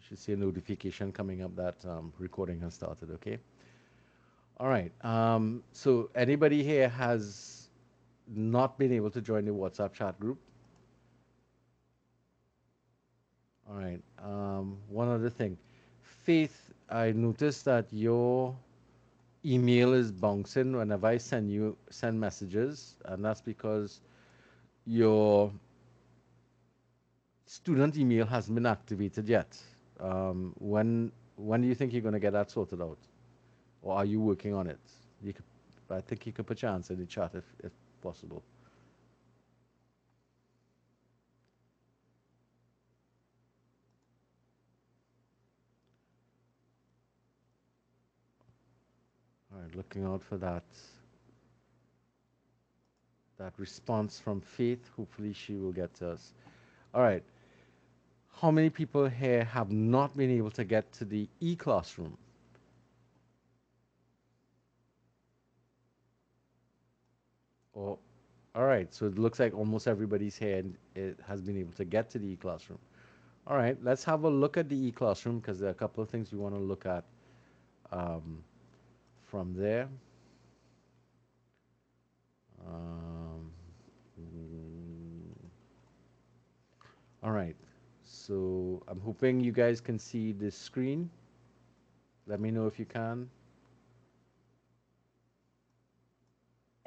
should see a notification coming up that recording has started, okay? All right. So anybody here has not been able to join the WhatsApp chat group? All right. One other thing. Faith, I noticed that your email is bouncing whenever I send messages, and that's because your student email hasn't been activated yet. When do you think you're going to get that sorted out, or are you working on it? You could, I think you could put your answer in the chat if possible. All right, looking out for that response from Faith. Hopefully, she will get to us. All right. How many people here have not been able to get to the e-classroom? Or, all right, so it looks like almost everybody's here and it has been able to get to the e-classroom. All right, let's have a look at the e-classroom because there are a couple of things we want to look at um, from there. Um, all right, so I'm hoping you guys can see this screen. Let me know if you can.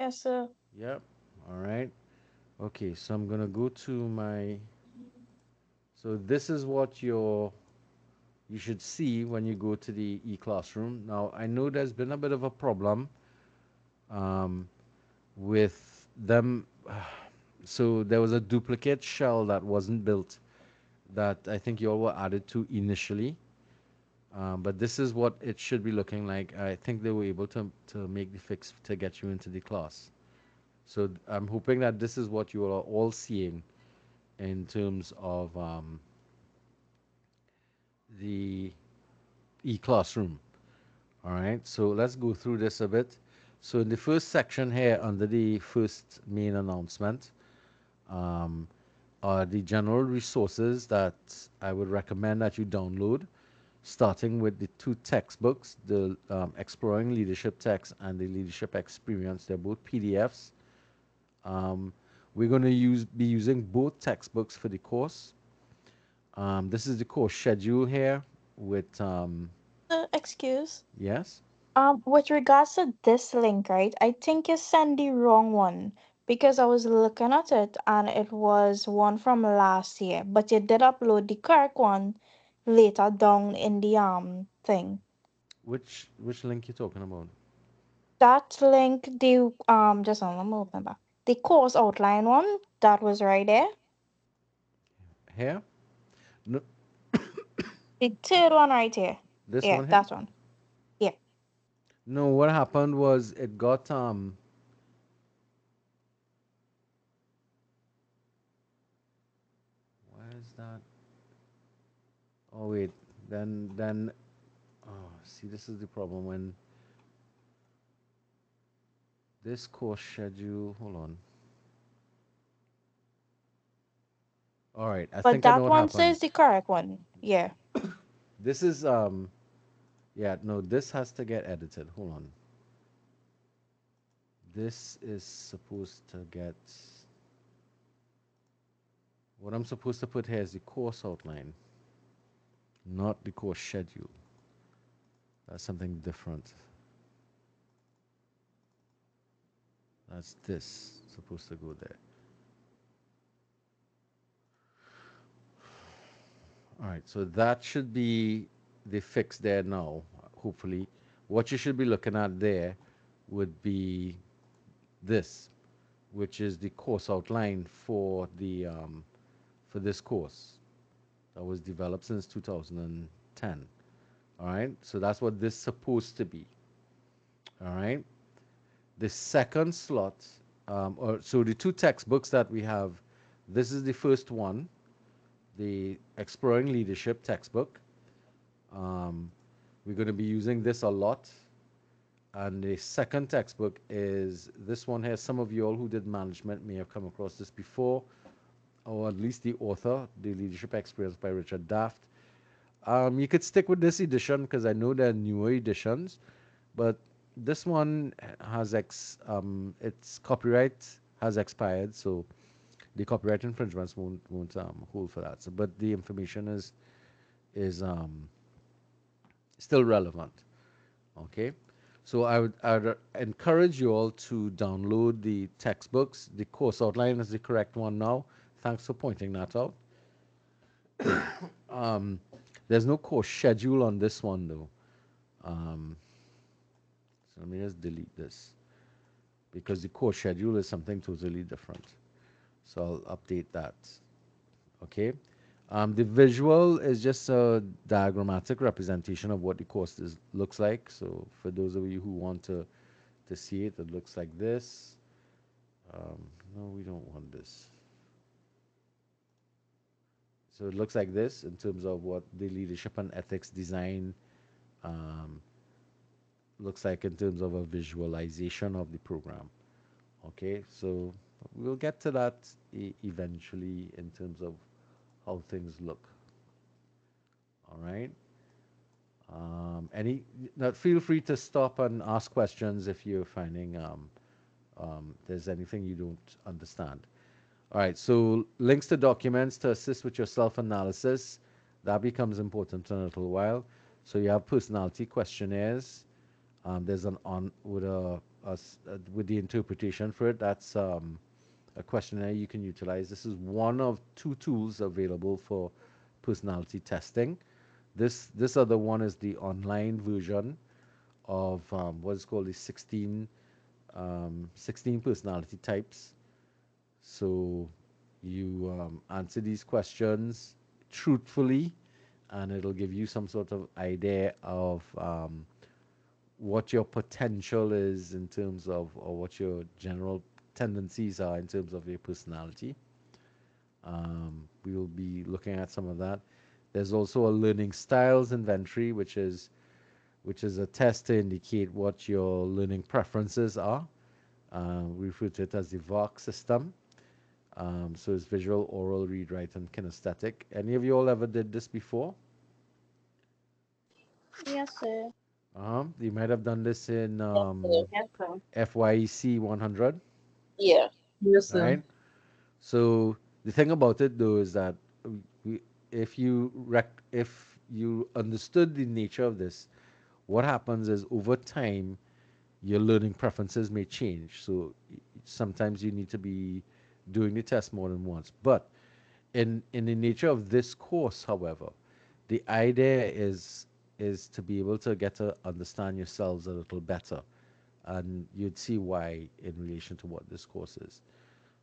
Yes, sir. Yep. All right. Okay, so I'm gonna go to my. So this is what you should see when you go to the e-classroom. Now I know there's been a bit of a problem um, with them. So there was a duplicate shell that wasn't built that I think you all were added to initially. But this is what it should be looking like. I think they were able to make the fix to get you into the class. So I'm hoping that this is what you are all seeing in terms of the e-classroom. All right, so let's go through this a bit. So in the first section here, under the first main announcement, um, are the general resources that I would recommend that you download, starting with the two textbooks, the Exploring Leadership Text and the Leadership Experience. They're both PDFs. Um, we're going to be using both textbooks for the course. This is the course schedule here with, Excuse. yes, With regards to this link, right? I think you sent the wrong one because I was looking at it and it was one from last year, but you did upload the correct one later down in the thing. which link you talking about? That link, the just let me open back. The course outline one that was right there. Here? No, The third one right here. this Yeah, one here? that one. Yeah. No, what happened was it got why is that? Oh wait, then oh, see, this is the problem when this course schedule, hold on. All right, I But think I know that what one happened. says the correct one. Yeah. This is yeah, no, this has to get edited. Hold on. This is supposed to get what I'm supposed to put here is the course outline, not the course schedule. That's something different. That's this supposed to go there. All right, so that should be the fix there now, hopefully. What you should be looking at there would be this, which is the course outline for this course that was developed since 2010. All right, so that's what this is supposed to be. All right, the second slot, or so the two textbooks that we have, this is the first one, the Exploring Leadership textbook. Um, we're going to be using this a lot. And the second textbook is this one here. Some of you all who did management may have come across this before, or at least the author, The Leadership Experience by Richard Daft. You could stick with this edition because I know there are newer editions, but this one has its copyright has expired, so the copyright infringements won't hold for that. So, but the information is still relevant. Okay, so I would encourage you all to download the textbooks. The course outline is the correct one now. Thanks for pointing that out. Um, there's no course schedule on this one though. Um, so let me just delete this because the course schedule is something totally different. So I'll update that. Okay. The visual is just a diagrammatic representation of what the course looks like. So for those of you who want to see it, it looks like this. No, we don't want this. So it looks like this in terms of what the leadership and ethics design um, looks like in terms of a visualization of the program. Okay, so we'll get to that eventually in terms of how things look. All right. Any now feel free to stop and ask questions if you're finding there's anything you don't understand. All right, so links to documents to assist with your self-analysis, that becomes important in a little while. So you have personality questionnaires. There's an on with with the interpretation for it. That's a questionnaire you can utilize. This is one of two tools available for personality testing. This other one is the online version of what is called the 16 personality types. So you answer these questions truthfully, and it'll give you some sort of idea of what your potential is in terms of, or what your general tendencies are in terms of your personality. We will be looking at some of that. There's also a learning styles inventory, which is a test to indicate what your learning preferences are. We refer to it as the VOC system. So it's visual, oral, read, write, and kinesthetic. Any of you all ever did this before? Yes, sir. You might have done this in Yes, sir. FYEC 100, Yeah. Yes, sir. right? So the thing about it though is that we, if you understood the nature of this, what happens is over time your learning preferences may change. So sometimes you need to be doing the test more than once. But in the nature of this course, however, the idea is to be able to get to understand yourselves a little better, and you'd see why in relation to what this course is.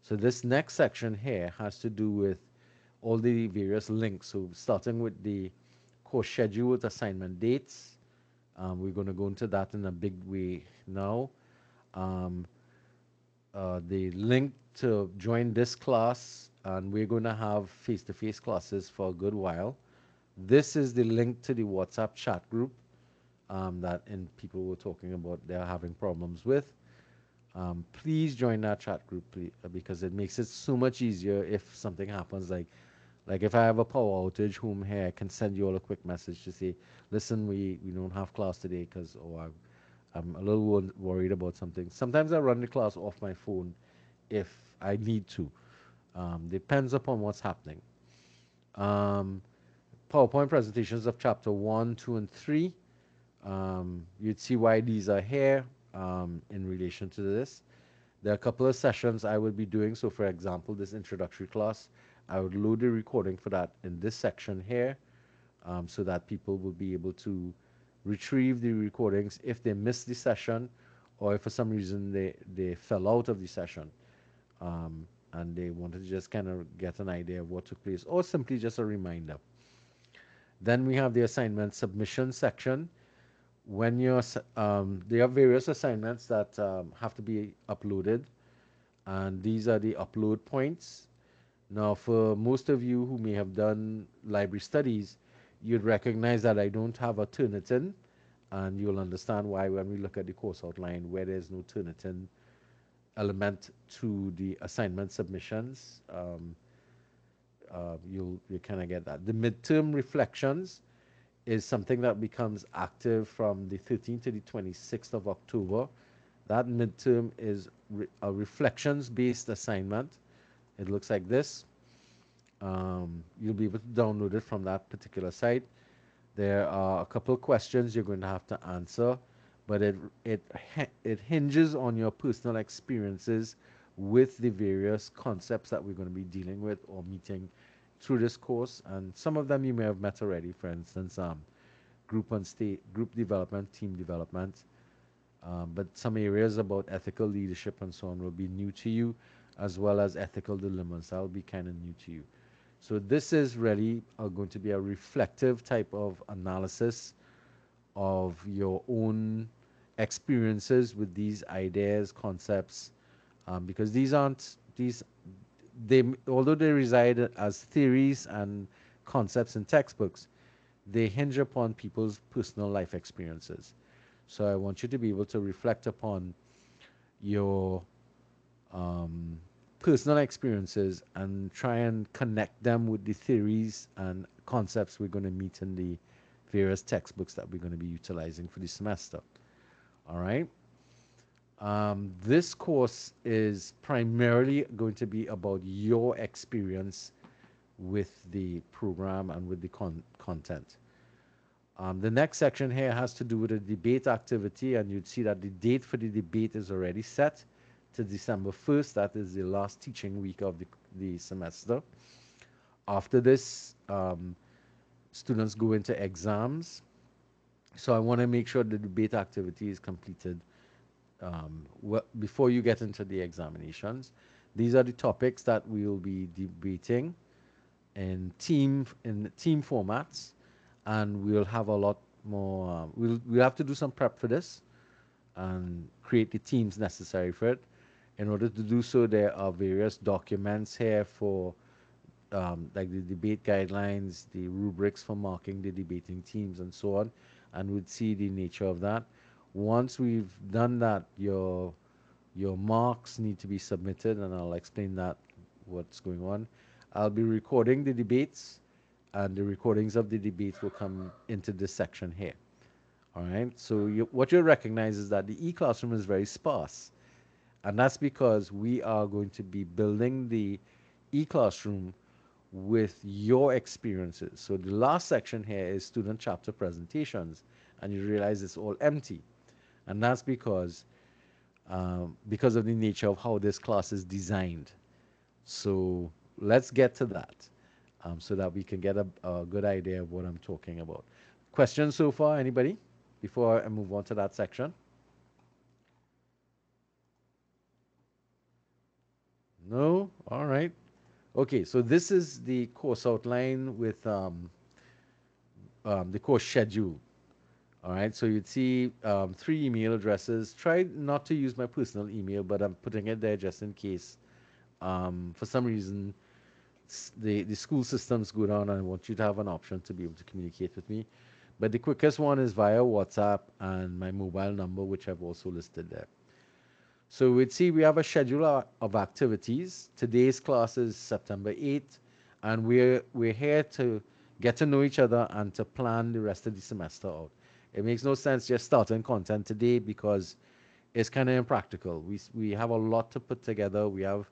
So this next section here has to do with all the various links. So starting with the course schedule with assignment dates, we're going to go into that in a big way now. Um, the link to join this class, and we're going to have face-to-face classes for a good while. This is the link to the WhatsApp chat group that and people were talking about they're having problems with. Please join that chat group, please, because it makes it so much easier if something happens. Like if I have a power outage, home here, I can send you all a quick message to say, listen, we don't have class today because I'm a little worried about something. Sometimes I run the class off my phone if I need to. Depends upon what's happening. Um, PowerPoint presentations of chapter 1, 2, and 3. You'd see why these are here in relation to this. There are a couple of sessions I would be doing. So, for example, this introductory class, I would load the recording for that in this section here so that people will be able to retrieve the recordings if they missed the session or if for some reason they fell out of the session and they wanted to just kind of get an idea of what took place or simply just a reminder. Then we have the assignment submission section. When there are various assignments that have to be uploaded, and these are the upload points. Now, for most of you who may have done library studies, you'd recognize that I don't have a Turnitin, and you'll understand why when we look at the course outline where there's no Turnitin element to the assignment submissions. You kind of get that. The midterm reflections. is something that becomes active from the 13th to the 26th of October. That midterm is a reflections based assignment. It looks like this. You'll be able to download it from that particular site. There are a couple of questions you're going to have to answer, but it hinges on your personal experiences with the various concepts that we're going to be dealing with or meeting through this course. And some of them you may have met already. For instance, group development, team development. But some areas about ethical leadership and so on will be new to you, as well as ethical dilemmas. That will be kind of new to you. So this is really going to be a reflective type of analysis of your own experiences with these ideas, concepts, because these aren't these they although they reside as theories and concepts in textbooks, they hinge upon people's personal life experiences. So I want you to be able to reflect upon your um, personal experiences and try and connect them with the theories and concepts we're going to meet in the various textbooks that we're going to be utilizing for the semester. All right. This course is primarily going to be about your experience with the program and with the content. The next section here has to do with a debate activity, and you'd see that the date for the debate is already set to December 1st. That is the last teaching week of the semester. After this, students go into exams. So I want to make sure the debate activity is completed before you get into the examinations. These are the topics that we will be debating in team formats, and we'll have a lot more. We'll have to do some prep for this and create the teams necessary for it. In order to do so, there are various documents here for like the debate guidelines, the rubrics for marking the debating teams, and so on, and we'd see the nature of that. Once we've done that, your marks need to be submitted, and I'll explain that what's going on. I'll be recording the debates, and the recordings of the debates will come into this section here. All right. So what you'll recognize is that the e-classroom is very sparse, and that's because we are going to be building the e-classroom with your experiences. So the last section here is student chapter presentations, and you realize it's all empty, and that's because of the nature of how this class is designed. So let's get to that, so that we can get a good idea of what I'm talking about. Questions so far, anybody? Before I move on to that section? No? All right. Okay, so this is the course outline with the course schedule. All right, so you'd see 3 email addresses. Try not to use my personal email, but I'm putting it there just in case. For some reason, the school systems go down, and I want you to have an option to be able to communicate with me. But the quickest one is via WhatsApp and my mobile number, which I've also listed there. So we'd see we have a schedule of activities. Today's class is September 8th, and we're here to get to know each other and to plan the rest of the semester out. It makes no sense just starting content today because it's kind of impractical. We have a lot to put together. We have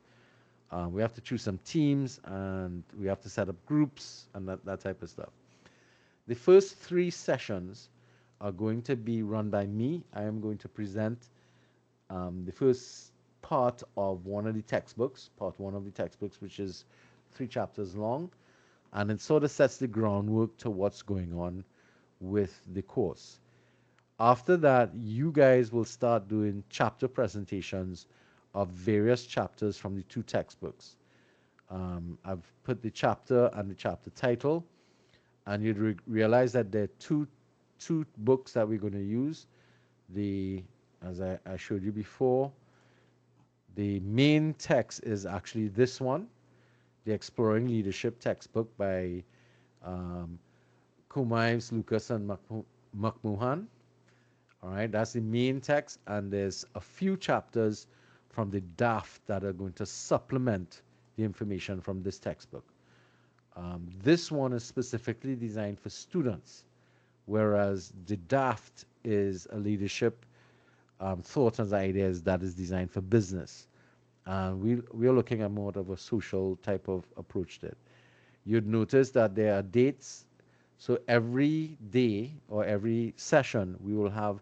to choose some teams, and we have to set up groups and that type of stuff. The first 3 sessions are going to be run by me. I am going to present the first part of one of the textbooks, part one of the textbooks, which is 3 chapters long, and it sort of sets the groundwork to what's going on with the course. After that, you guys will start doing chapter presentations of various chapters from the 2 textbooks. I've put the chapter and the chapter title, and you'd realize that there are two books that we're going to use. As I showed you before, the main text is actually this one, the Exploring Leadership textbook by Kumails, Lucas, and Makmuhan. All right, that's the main text, and there's a few chapters from the draft that are going to supplement the information from this textbook. This one is specifically designed for students. whereas the DAFT is a leadership thoughts and ideas that is designed for business. And we're looking at more of a social type of approach to it. You'd notice that there are dates. So every day or every session, we will have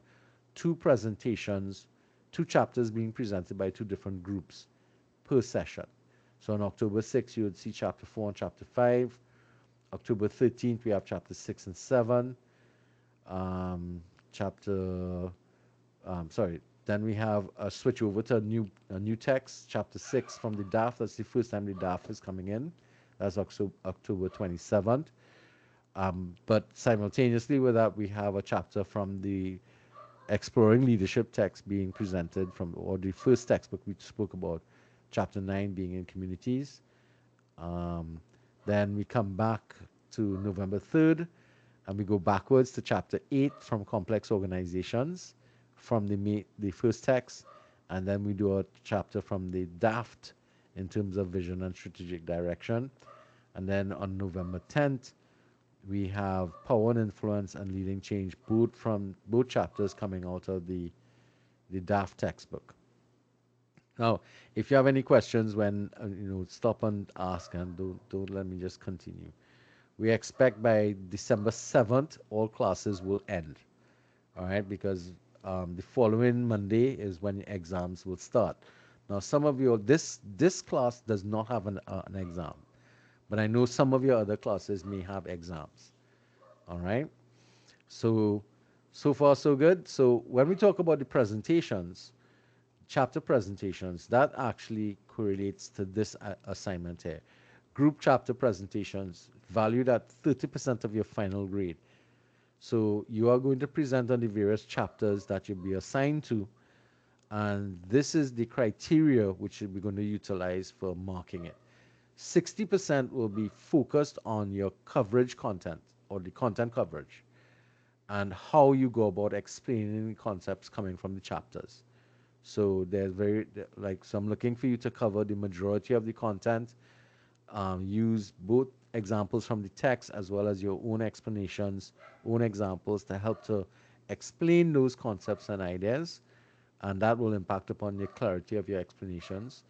two presentations, two chapters being presented by two different groups per session. So on October 6th, you would see chapter 4 and chapter 5. October 13th, we have chapter 6 and 7. Chapter sorry. Then we have a switch over to a new text, chapter 6 from the DAF. That's the first time the DAF is coming in. That's October 27th. But simultaneously with that, we have a chapter from the Exploring Leadership text being presented from, or the first textbook we spoke about, chapter 9 being in communities. Um, then we come back to November 3rd and we go backwards to chapter 8 from complex organizations from the first text, and then we do a chapter from the DAFT in terms of vision and strategic direction. And then on November 10th, we have power and influence and leading change, both chapters coming out of the DAFT textbook. Now, if you have any questions, when stop and ask, and don't let me just continue. We expect by December 7th, all classes will end. All right, because the following Monday is when exams will start. Now, some of you, this class does not have an exam, but I know some of your other classes may have exams. All right, so so far so good. So when we talk about the presentations, chapter presentations, that actually correlates to this assignment here. Group chapter presentations valued at 30% of your final grade. So you are going to present on the various chapters that you'll be assigned to, and this is the criteria which we're going to utilize for marking it. 60% will be focused on your coverage content or the content coverage and how you go about explaining the concepts coming from the chapters. So there's so I'm looking for you to cover the majority of the content. Use both examples from the text as well as your own explanations, own examples to help to explain those concepts and ideas, and that will impact upon the clarity of your explanations.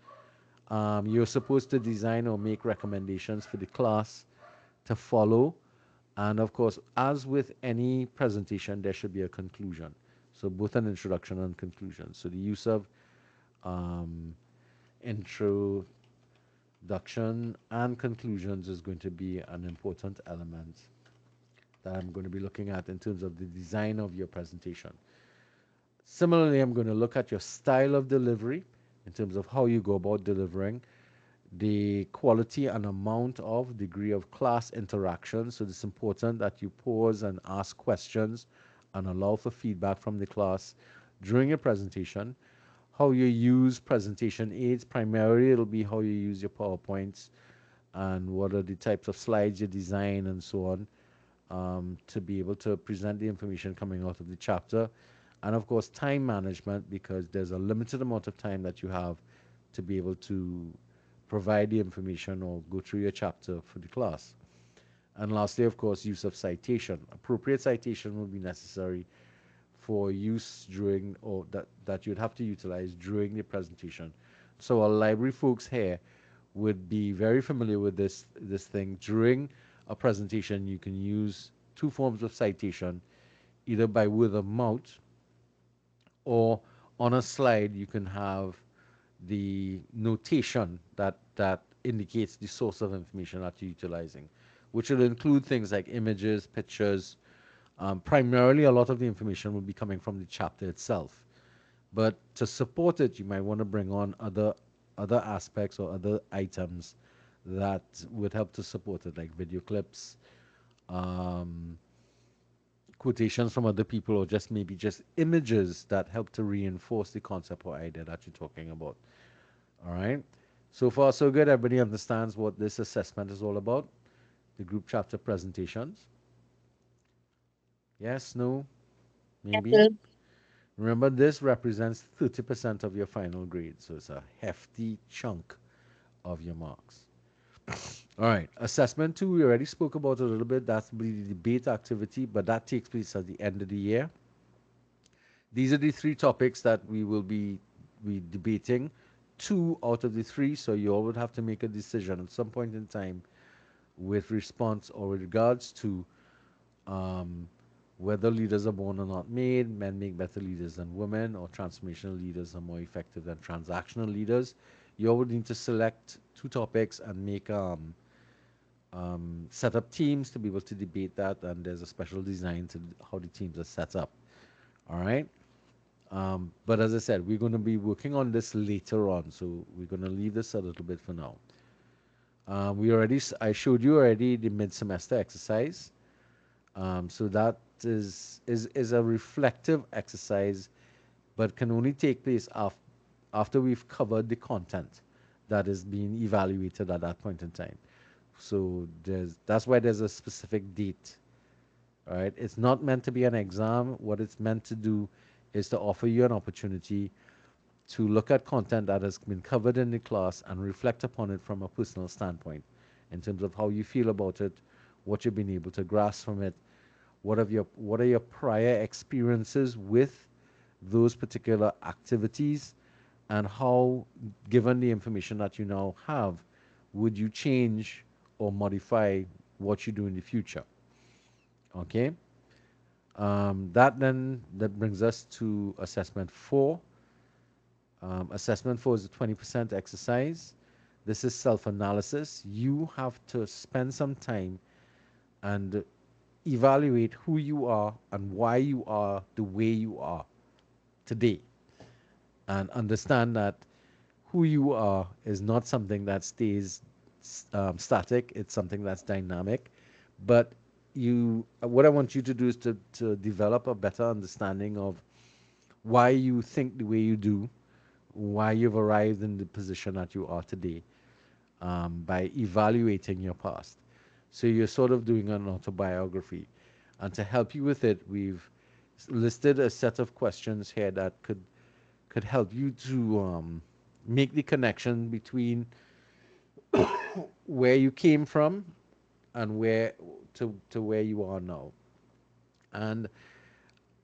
You're supposed to design or make recommendations for the class to follow, and of course, as with any presentation, there should be a conclusion. So both an introduction and conclusion. So the use of um, intro introduction and conclusions is going to be an important element that I'm going to be looking at in terms of the design of your presentation. Similarly, I'm going to look at your style of delivery in terms of how you go about delivering, the quality and amount of degree of class interaction. So it's important that you pause and ask questions and allow for feedback from the class during your presentation. How you use presentation aids, primarily it'll be how you use your PowerPoints and what are the types of slides you design and so on, to be able to present the information coming out of the chapter. And of course, time management, because there's a limited amount of time that you have to be able to provide the information or go through your chapter for the class. And lastly, of course, use of citation. Appropriate citation will be necessary for use during, or that you'd have to utilize during the presentation. So our library folks here would be very familiar with this thing. During a presentation, you can use two forms of citation, either by word of mouth, or on a slide you can have the notation that indicates the source of information that you're utilizing, which will include things like images, pictures. Primarily, a lot of the information will be coming from the chapter itself. But to support it, you might want to bring on other aspects or other items that would help to support it, like video clips, um, quotations from other people, or just maybe just images that help to reinforce the concept or idea that you're talking about. All right. So far, so good. Everybody understands what this assessment is all about. The group chapter presentations. Yes, no, maybe. Yes. Remember, this represents 30% of your final grade, so it's a hefty chunk of your marks. All right. Assessment two, we already spoke about a little bit. That's the debate activity, but that takes place at the end of the year. These are the three topics that we will be debating. Two out of the three, so you all would have to make a decision at some point in time with response or with regards to um, whether leaders are born or not made, men make better leaders than women, or transformational leaders are more effective than transactional leaders. You all would need to select two topics and make set up teams to be able to debate that, and there's a special design to how the teams are set up. All right. But as I said, we're going to be working on this later on, so we're going to leave this a little bit for now. I showed you already the mid-semester exercise. So that is a reflective exercise, but can only take place after we've covered the content that is being evaluated at that point in time. So that's why there's a specific date. All right, it's not meant to be an exam. What it's meant to do is to offer you an opportunity to look at content that has been covered in the class and reflect upon it from a personal standpoint in terms of how you feel about it, what you've been able to grasp from it, what are your prior experiences with those particular activities, and how, given the information that you now have, would you change or modify what you do in the future? Okay. That brings us to assessment four. Assessment four is a 20% exercise. This is self-analysis. You have to spend some time and evaluate who you are and why you are the way you are today, and understand that who you are is not something that stays static. It's something that's dynamic. But what I want you to do is to develop a better understanding of why you think the way you do, why you've arrived in the position that you are today, by evaluating your past. So you're sort of doing an autobiography. And to help you with it, we've listed a set of questions here that could help you to make the connection between where you came from and to where you are now. And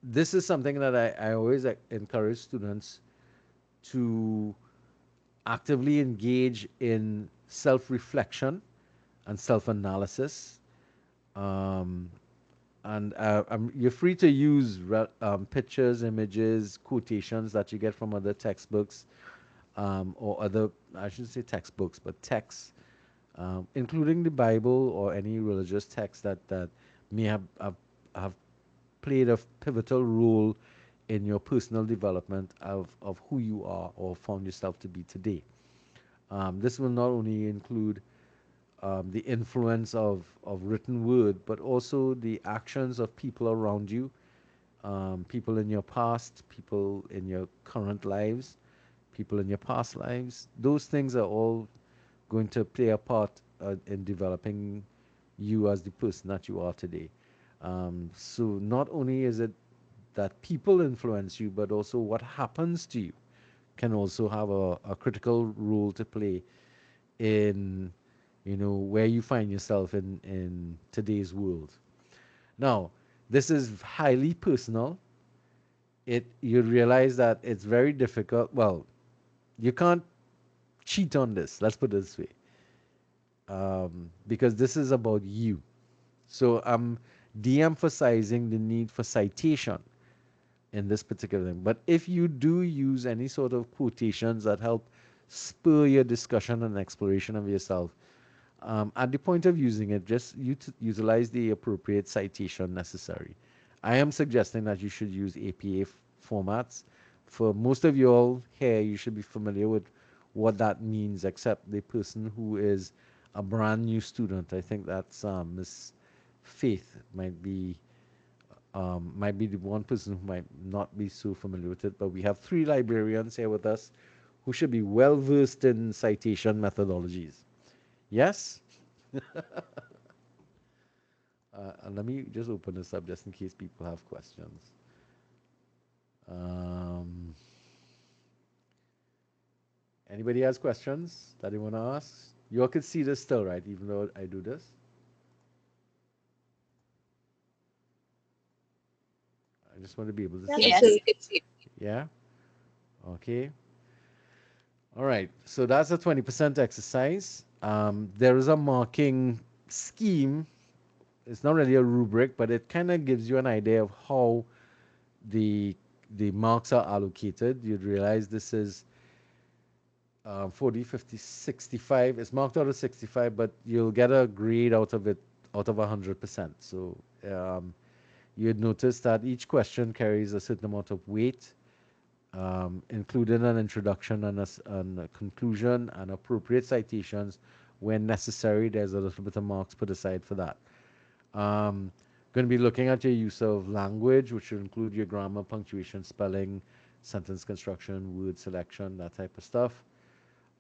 this is something that I always encourage students to actively engage in self-reflection and self-analysis. Um, and you're free to use pictures, images, quotations that you get from other textbooks, or other, I shouldn't say textbooks, but texts, including the Bible or any religious text that may have played a pivotal role in your personal development of who you are or found yourself to be today. This will not only include the influence of written word, but also the actions of people around you, people in your past, people in your current lives, people in your past lives. Those things are all going to play a part in developing you as the person that you are today. So not only is it that people influence you, but also what happens to you can also have a critical role to play in, where you find yourself in today's world. Now, this is highly personal. You realize that it's very difficult. Well, you can't cheat on this. Let's put it this way, because this is about you. So I'm de-emphasizing the need for citation in this particular thing. But if you do use any sort of quotations that help spur your discussion and exploration of yourself, at the point of using it, just utilize the appropriate citation necessary. I am suggesting that you should use APA formats. For most of you all here, you should be familiar with what that means, except the person who is a brand new student. I think that's Miss Faith might be the one person who might not be so familiar with it, but we have three librarians here with us who should be well versed in citation methodologies. Yes? And let me just open this up just in case people have questions. Um, Anybody has questions that they want to ask? You all can see this still, right? Even though I do this, I just want to be able to Yes, see. I Yes, see. we could see. Yeah. Okay. All right. So that's a 20% exercise. There is a marking scheme. It's not really a rubric, but it kind of gives you an idea of how the the marks are allocated. You'd realize this is 40, 50, 65. It's marked out of 65, but you'll get a grade out of it out of 100%. So um, you'd notice that each question carries a certain amount of weight, including an introduction and a conclusion and appropriate citations when necessary. There's a little bit of marks put aside for that. Um, Going to be looking at your use of language, which will include your grammar, punctuation, spelling, sentence construction, word selection, that type of stuff.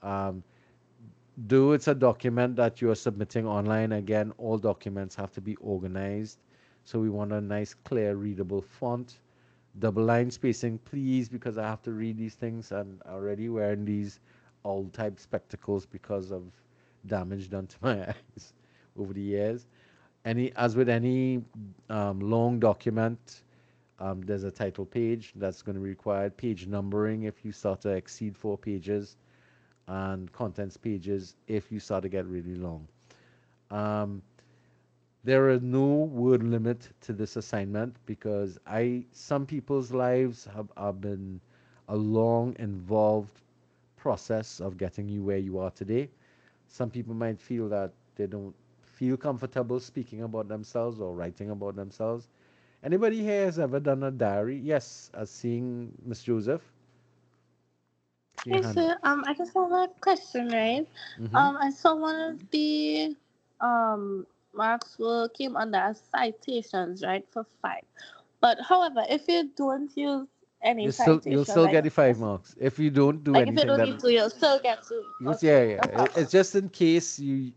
Um, do it's a document that you are submitting online. Again, all documents have to be organized. So we want a nice, clear, readable font. Double line spacing, please, because I have to read these things and already wearing these old type spectacles because of damage done to my eyes over the years. As with any long document, there's a title page that's going to be required, page numbering if you start to exceed 4 pages, and contents pages if you start to get really long. Um, there is no word limit to this assignment because some people's lives have been a long, involved process of getting you where you are today. Some people might feel that they don't feel comfortable speaking about themselves or writing about themselves. Anybody here has ever done a diary? Yes, as seeing Miss Joseph. See your Yes, hand up. sir. I just have a question, right? Mm-hmm. I saw one of the marks were came under citations, right, for 5. But however, if you don't use any You'll citation, still get the 5 marks if you don't do like if you anything don't that. need to, you'll still get to. Yes, yeah, Okay, yeah. no It's problem. just in case the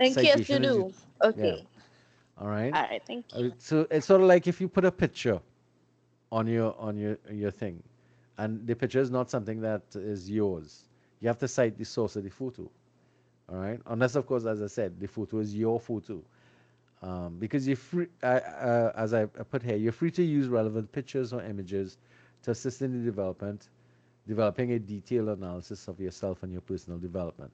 In case you citation is. do. Yeah. Okay. All right. All right. Thank you. So it's sort of like if you put a picture on your thing, and the picture is not something that is yours. You have to cite the source of the photo. All right. Unless, of course, as I said, the photo is your photo. Because you're free, as I put here, you're free to use relevant pictures or images to assist in the developing a detailed analysis of yourself and your personal development.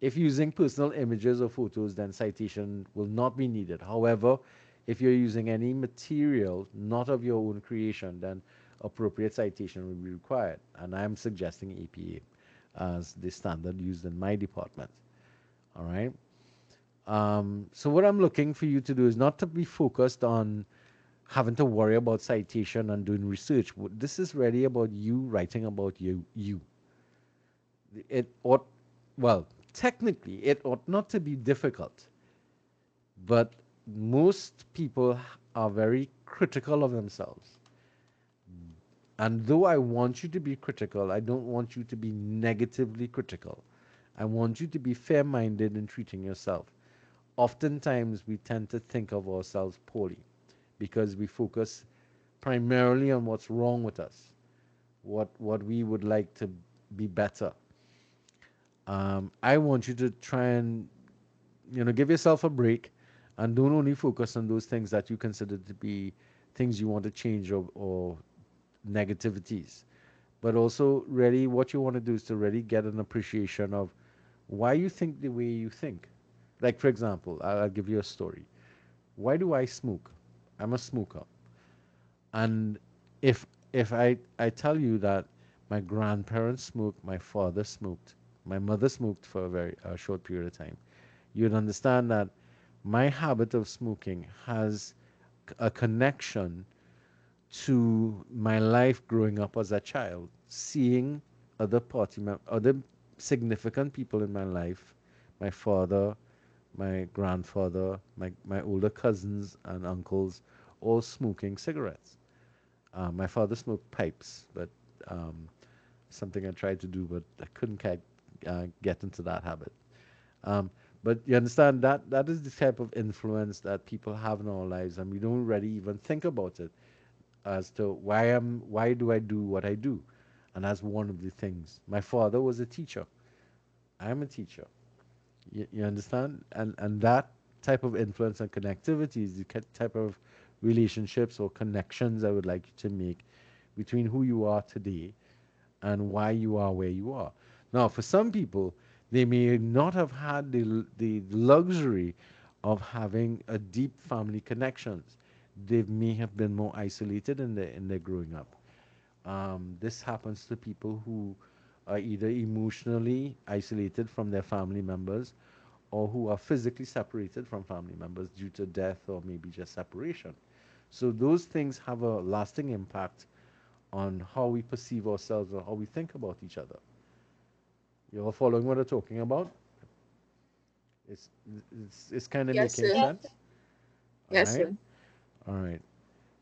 If using personal images or photos, then citation will not be needed. However, if you're using any material not of your own creation, then appropriate citation will be required. And I'm suggesting APA as the standard used in my department. All right. So what I'm looking for you to do is not to be focused on having to worry about citation and doing research. This is really about you writing about you. It ought, well, technically, it ought not to be difficult, but most people are very critical of themselves. And though I want you to be critical, I don't want you to be negatively critical. I want you to be fair minded in treating yourself. Oftentimes, we tend to think of ourselves poorly because we focus primarily on what's wrong with us, what we would like to be better. I want you to try and give yourself a break and don't only focus on those things that you consider to be things you want to change or negativities, but also really what you want to do is to really get an appreciation of why you think the way you think. Like, for example, I'll give you a story. Why do I smoke? I'm a smoker. And if if I tell you that my grandparents smoked, my father smoked, my mother smoked for a very short period of time, you'd understand that my habit of smoking has a connection to my life growing up as a child, seeing other significant people in my life, my father, my grandfather, my older cousins and uncles, all smoking cigarettes. My father smoked pipes, but um, something I tried to do, but I couldn't get into that habit. Um, but you understand that that is the type of influence that people have in our lives, and we don't really even think about it as to why do I do what I do, and that's one of the things. My father was a teacher. I'm a teacher. You understand? And that type of influence and connectivity is the type of relationships or connections I would like you to make between who you are today and why you are where you are. Now, for some people, they may not have had the luxury of having a deep family connections. They may have been more isolated in their growing up. This happens to people who are either emotionally isolated from their family members or who are physically separated from family members due to death or maybe just separation. So those things have a lasting impact on how we perceive ourselves or how we think about each other. You all following what I'm talking about? It's it's kind of Yes, making sir. sense. All Yes, right, sir. all right.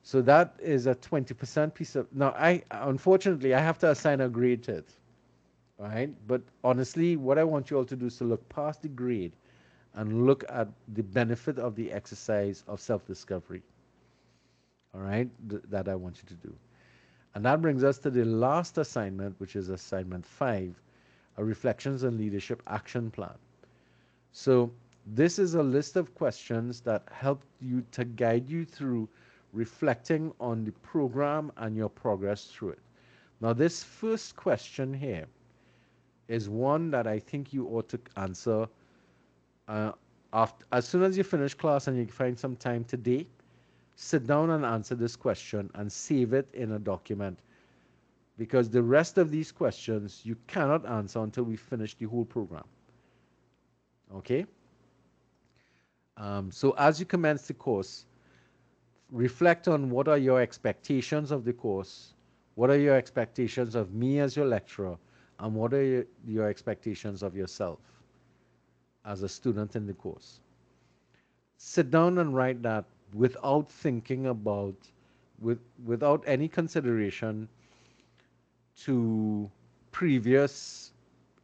So that is a 20% piece of. Now I unfortunately I have to assign a grade to it. All right, but honestly, what I want you all to do is to look past the grade and look at the benefit of the exercise of self-discovery. All right, that I want you to do. And that brings us to the last assignment, which is assignment 5, a reflections and leadership action plan. So, this is a list of questions that help you to guide you through reflecting on the program and your progress through it. Now, this first question here is one that I think you ought to answer uh, after, as soon as you finish class and you find some time today. Sit down and answer this question and save it in a document because the rest of these questions you cannot answer until we finish the whole program. Okay? So as you commence the course, reflect on what are your expectations of the course, what are your expectations of me as your lecturer, and what are your expectations of yourself as a student in the course. Sit down and write that without thinking about, without any consideration to previous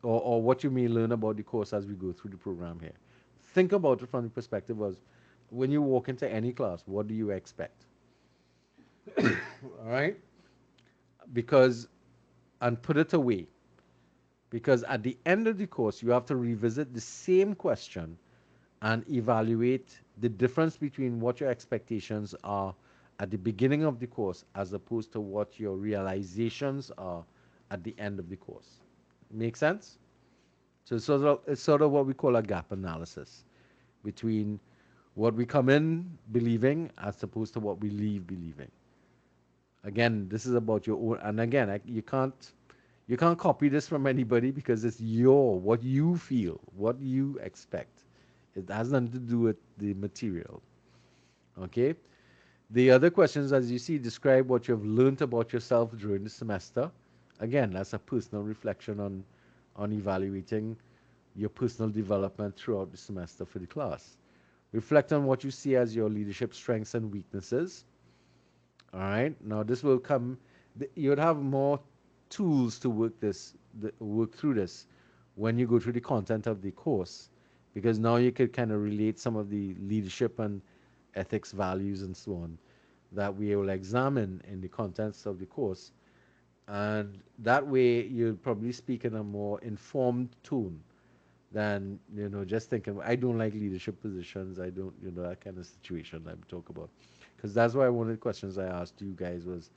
or what you may learn about the course as we go through the program here. Think about it from the perspective of when you walk into any class, what do you expect? All right? Because, and put it away. Because at the end of the course, you have to revisit the same question and evaluate the difference between what your expectations are at the beginning of the course as opposed to what your realizations are at the end of the course. Make sense? So it's sort of what we call a gap analysis between what we come in believing as opposed to what we leave believing. Again, this is about your own, and again, you can't copy this from anybody because it's your what you feel, what you expect. It has nothing to do with the material. Okay. The other questions, as you see, describe what you've learned about yourself during the semester. Again, that's a personal reflection on evaluating your personal development throughout the semester for the class. Reflect on what you see as your leadership strengths and weaknesses. All right. Now this will come. You would have more tools to work through this when you go through the content of the course, because now you could kind of relate some of the leadership and ethics values and so on that we will examine in the contents of the course, and that way you'll probably speak in a more informed tone than just thinking I don't like leadership positions. I don't that kind of situation I'm talking about, because that's why one of the questions I asked you guys was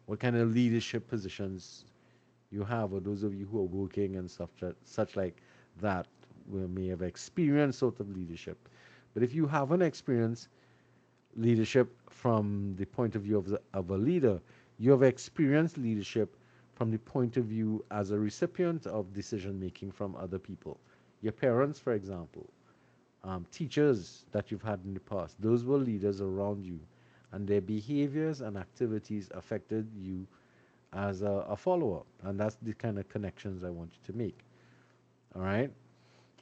what kind of leadership positions you have, or those of you who are working and stuff such like that may have experienced sort of leadership. But if you haven't experienced leadership from the point of view of a leader, you have experienced leadership from the point of view as a recipient of decision making from other people. Your parents, for example, teachers that you've had in the past, those were leaders around you, and their behaviors and activities affected you as a follower. And that's the kind of connections I want you to make. All right.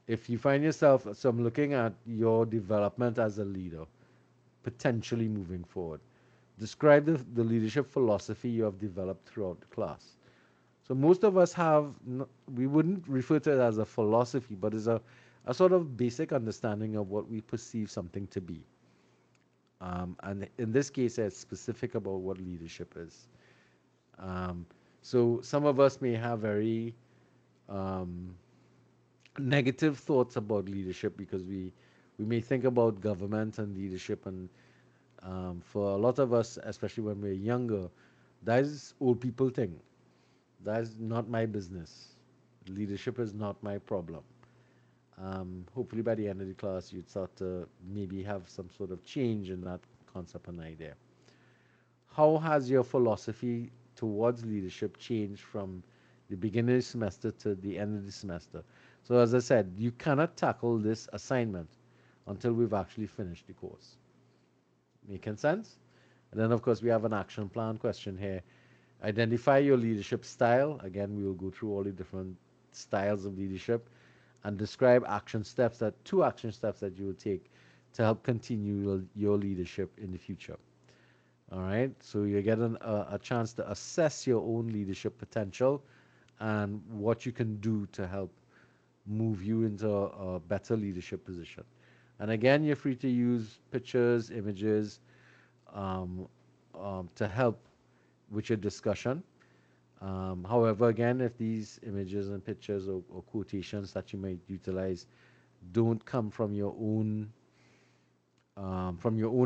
If you find yourself, so I'm looking at your development as a leader, potentially moving forward. Describe the leadership philosophy you have developed throughout the class. So most of us have, we wouldn't refer to it as a philosophy, but it's a sort of basic understanding of what we perceive something to be. And in this case, it's specific about what leadership is. Um, so some of us may have very um, negative thoughts about leadership because we may think about government and leadership, and for a lot of us, especially when we're younger, that is old people thing. That is not my business. Leadership is not my problem. Hopefully, by the end of the class, you'd start to maybe have some sort of change in that concept and idea. How has your philosophy towards leadership changed from the beginning of the semester to the end of the semester? So, as I said, you cannot tackle this assignment until we've actually finished the course. Making sense? And then, of course, we have an action plan question here. Identify your leadership style. Again, we will go through all the different styles of leadership and describe action steps that two action steps that you will take to help continue your leadership in the future. All right. So you get a chance to assess your own leadership potential and what you can do to help move you into a better leadership position. And again, you're free to use pictures, images um, to help with your discussion. However, again, if these images and pictures or quotations that you might utilize don't come from your own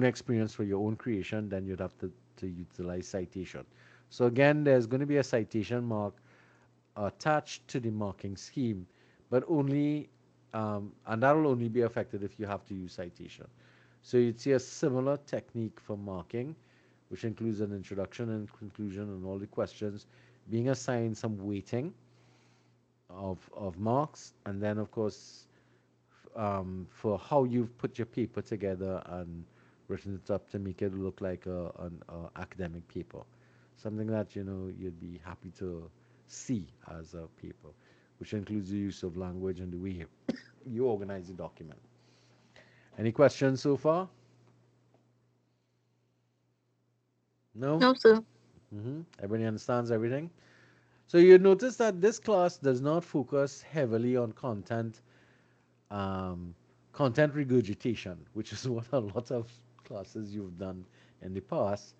experience for your own creation, then you'd have to utilize citation. So again, there's going to be a citation mark attached to the marking scheme, but only, and that will only be affected if you have to use citation. So you'd see a similar technique for marking, which includes an introduction and conclusion and all the questions being assigned some weighting of marks, and then of course for how you've put your paper together and written it up to make it look like an academic paper, something that you'd be happy to see as a paper, which includes the use of language and the way you organize the document. Any questions so far? No. No, sir. Everybody understands everything. So you notice that this class does not focus heavily on um, content regurgitation, which is what a lot of classes you've done in the past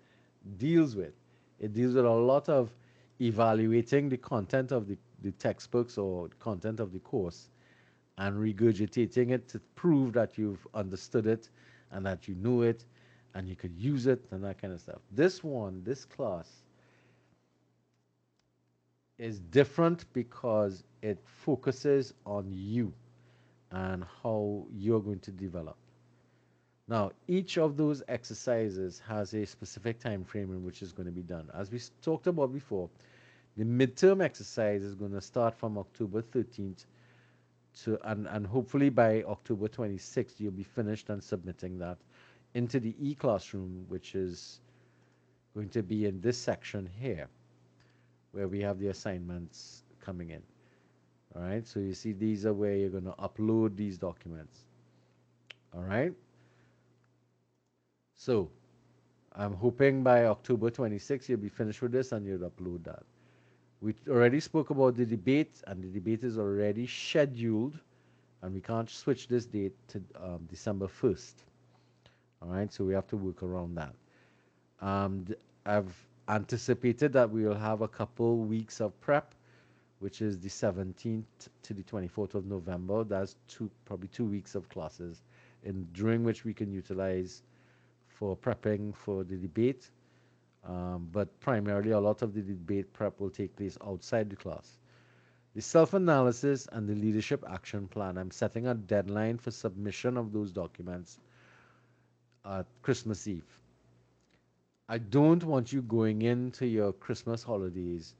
deals with. It deals with a lot of evaluating the content of the textbooks or content of the course and regurgitating it to prove that you've understood it and that you know it and you could use it and that kind of stuff. This class is different because it focuses on you and how you're going to develop. Now, each of those exercises has a specific time frame in which it's going to be done. As we talked about before, the midterm exercise is going to start from October 13th and hopefully by October 26th, you'll be finished and submitting that into the e-classroom, which is going to be in this section here, where we have the assignments coming in. All right, so you see these are where you're going to upload these documents. All right, so I'm hoping by October 26th you'll be finished with this and you'll upload that. We already spoke about the debate, and the debate is already scheduled, and we can't switch this date to December 1st. All right, so we have to work around that. I've anticipated that we will have a couple weeks of prep, which is the 17th to the 24th of November. That's probably 2 weeks of classes, during which we can utilize for prepping for the debate. But primarily, a lot of the debate prep will take place outside the class. The self-analysis and the leadership action plan, I'm setting a deadline for submission of those documents at Christmas Eve. I don't want you going into your Christmas holidays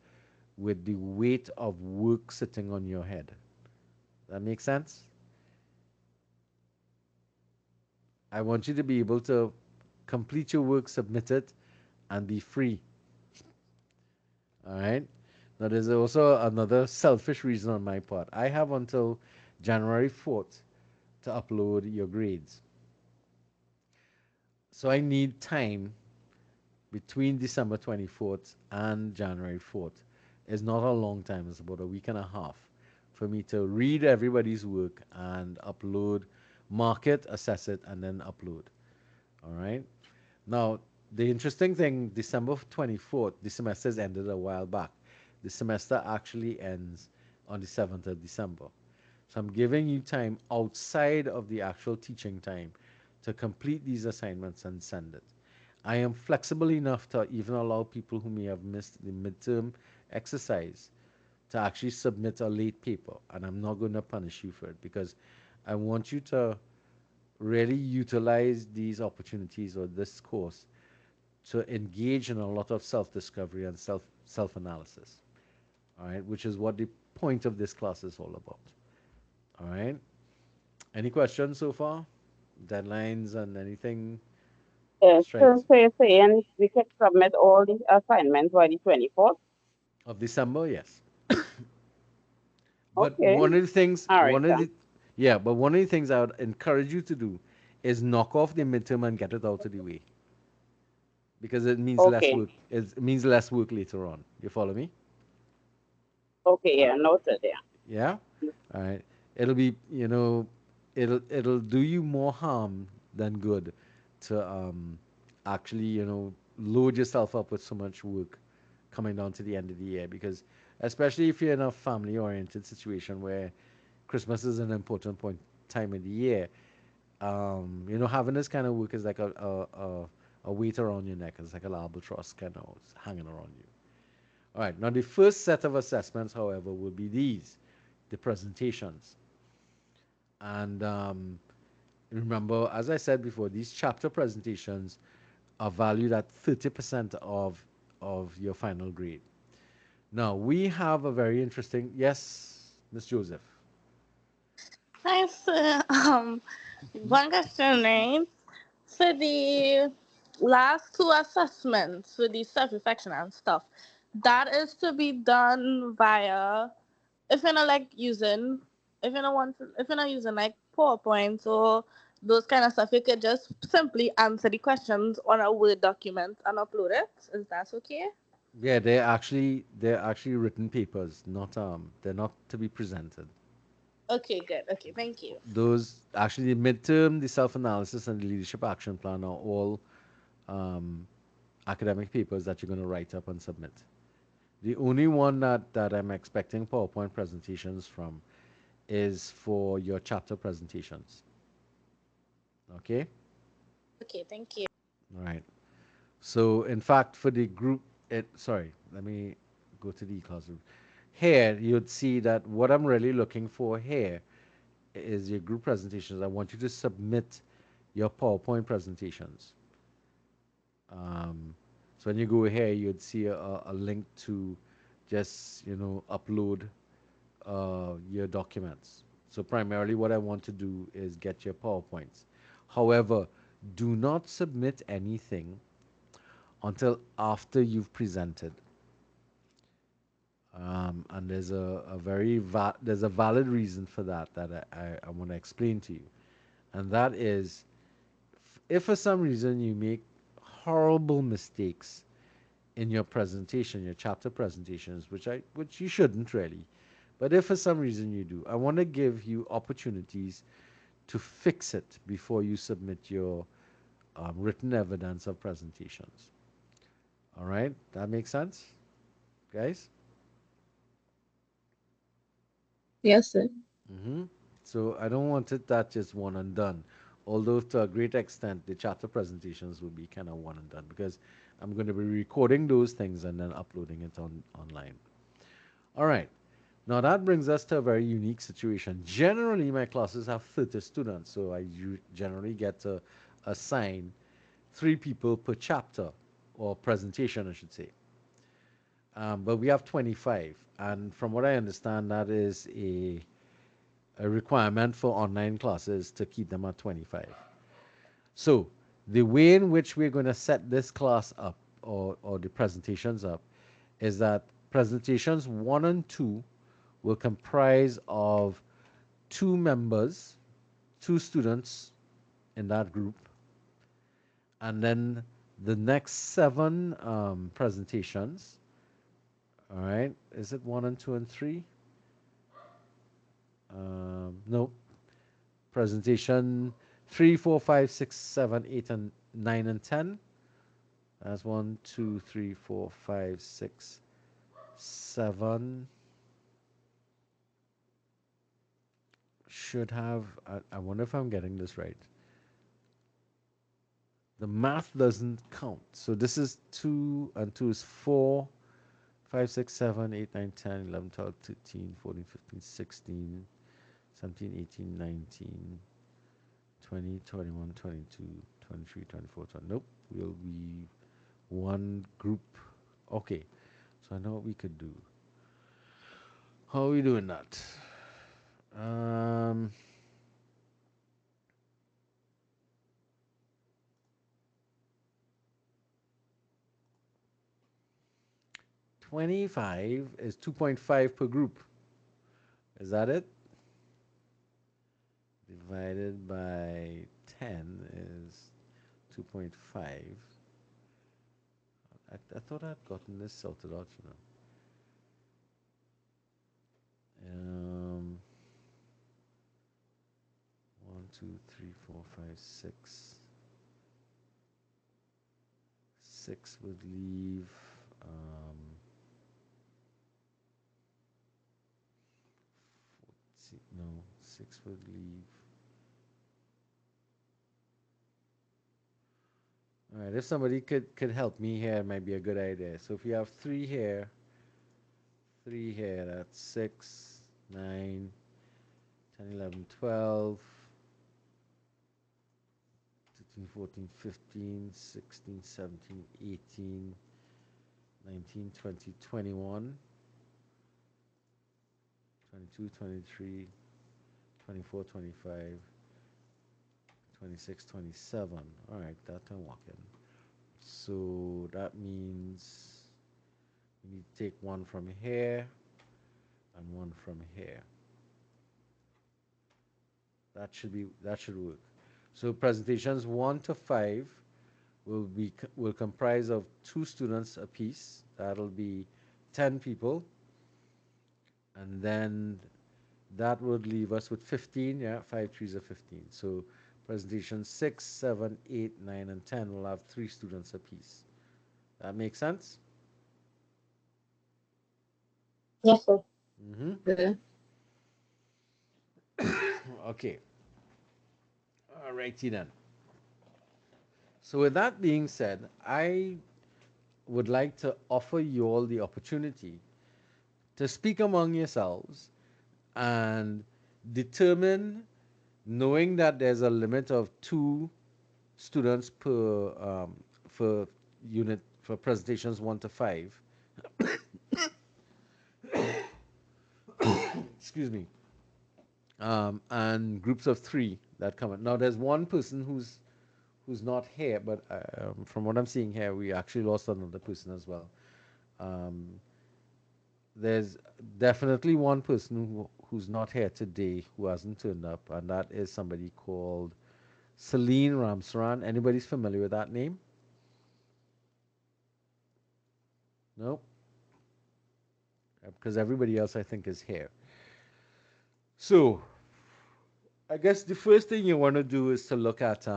with the weight of work sitting on your head. That makes sense? I want you to be able to complete your work, submit it, and be free. All right? Now, there's also another selfish reason on my part. I have until January 4th to upload your grades. So I need time between December 24th and January 4th. It's not a long time, it's about a week and a half for me to read everybody's work and upload, mark it, assess it, and then upload. All right. Now, the interesting thing, December 24th, the semester's ended a while back. The semester actually ends on the 7th of December. So So I'm giving you time outside of the actual teaching time to complete these assignments and send it. I am flexible enough to even allow people who may have missed the midterm exercise to actually submit a late paper, and I'm not going to punish you for it because I want you to really utilize these opportunities or this course to engage in a lot of self-discovery and self-analysis. All right, which is what the point of this class is all about. All right. Any questions so far? Deadlines and anything Yes. So, strikes so you're saying we can submit all the assignments by the 24th? of December? Yes. But Okay. All right, then. one of the things I would encourage you to do is knock off the midterm and get it out of the way because it means less Okay. work. It means less work later on. You follow me? Okay, Uh, yeah, noted, yeah. yeah. All right. It'll be it'll do you more harm than good to actually load yourself up with so much work coming down to the end of the year because especially if you're in a family oriented situation where Christmas is an important point time of the year. Having this kind of work is like a weight around your neck. It's like an albatross kind of hanging around you. All right. Now the first set of assessments, however, will be these, the presentations, and remember, as I said before, these chapter presentations are valued at 30% of your final grade. Now we have a very interesting yes, Miss Joseph. Nice. One question, right? For the last two assessments, for the self-reflection and stuff, that is to be done via, if you're not like using, if you're not using like PowerPoint or those kind of stuff, you could just simply answer the questions on a Word document and upload it. Is that okay? Yeah, they're actually written papers, not they're not to be presented. Okay, good. Okay, thank you. Those actually the midterm, the self-analysis, and the leadership action plan are all um, academic papers that you're going to write up and submit. The only one that I'm expecting PowerPoint presentations from is for your chapter presentations. Okay? Okay, thank you. All right. So, in fact, for the group, sorry, let me go to the classroom. Here, you'd see that what I'm really looking for here is your group presentations. I want you to submit your PowerPoint presentations. Um, so when you go here, you'd see a link to just upload your documents. So primarily, what I want to do is get your PowerPoints. However, do not submit anything until after you've presented. And there's a valid reason for that I want to explain to you, and that is if for some reason you make horrible mistakes in your presentation, your chapter presentations, which you shouldn't really, but if for some reason you do, I want to give you opportunities to fix it before you submit your written evidence of presentations. All right, that makes sense, guys. Yes, sir. hmm So I don't want it that just one and done. Although to a great extent, the chapter presentations will be kind of one and done because I'm going to be recording those things and then uploading it online. All right. Now that brings us to a very unique situation. Generally, my classes have 30 students, so I generally get to assign 3 people per chapter or presentation, I should say. But we have 25, and from what I understand, that is a requirement for online classes to keep them at 25. So the way in which we're going to set this class up or the presentations up is that presentations 1 and 2 will comprise of 2 members, 2 students in that group, and then the next 7 presentations. All right, is it 1 and 2 and 3? No, presentation 3, 4, 5, 6, 7, 8, and 9 and 10. That's 1, 2, 3, 4, 5, 6, 7, should have. I wonder if I'm getting this right. The math doesn't count. So this is 2 and 2 is 4, 5, 6, 7, 8, 9, 10, 11, 12, 13, 14, 15, 16, 17, 18, 19, 20, 21, 22, 23, 24, 20. Nope. We'll be one group. Okay. So I know what we could do. How are we doing that? Um, 25 is 2.5 per group. Is that it? Divided by 10 is 2.5. I thought I'd gotten this sorted out, you know. 1, 2, 3, 4, 5, 6. 6 would leave. No, 6 would leave. All right, if somebody could help me here, it might be a good idea. So if you have 3 here, that's 6, 9, 10, 11, 12, 13, 14, 15, 16, 17, 18, 19, 20, 21, 22, 23, 24, 25, 26, 27. All right, that can walk in. So that means we need to take one from here and one from here. That should work. So presentations 1 to 5 will comprise of 2 students apiece. That'll be 10 people, and then that would leave us with 15. Yeah, 5 threes are 15. So presentation 6, 7, 8, 9, and 10 will have 3 students apiece. That makes sense? Yes, sir. Mm-hmm. Okay. Alrighty then. So with that being said, I would like to offer you all the opportunity to speak among yourselves and determine, knowing that there's a limit of 2 students per for unit for presentations 1 to 5. Excuse me. And groups of 3 that come in. Now there's one person who's not here, but from what I'm seeing here, we actually lost another person as well. Um, there's definitely one person who's not here today who hasn't turned up, and that is somebody called Celine Ramsaran. Anybody's familiar with that name? No, because everybody else I think is here. So I guess the first thing you want to do is to look at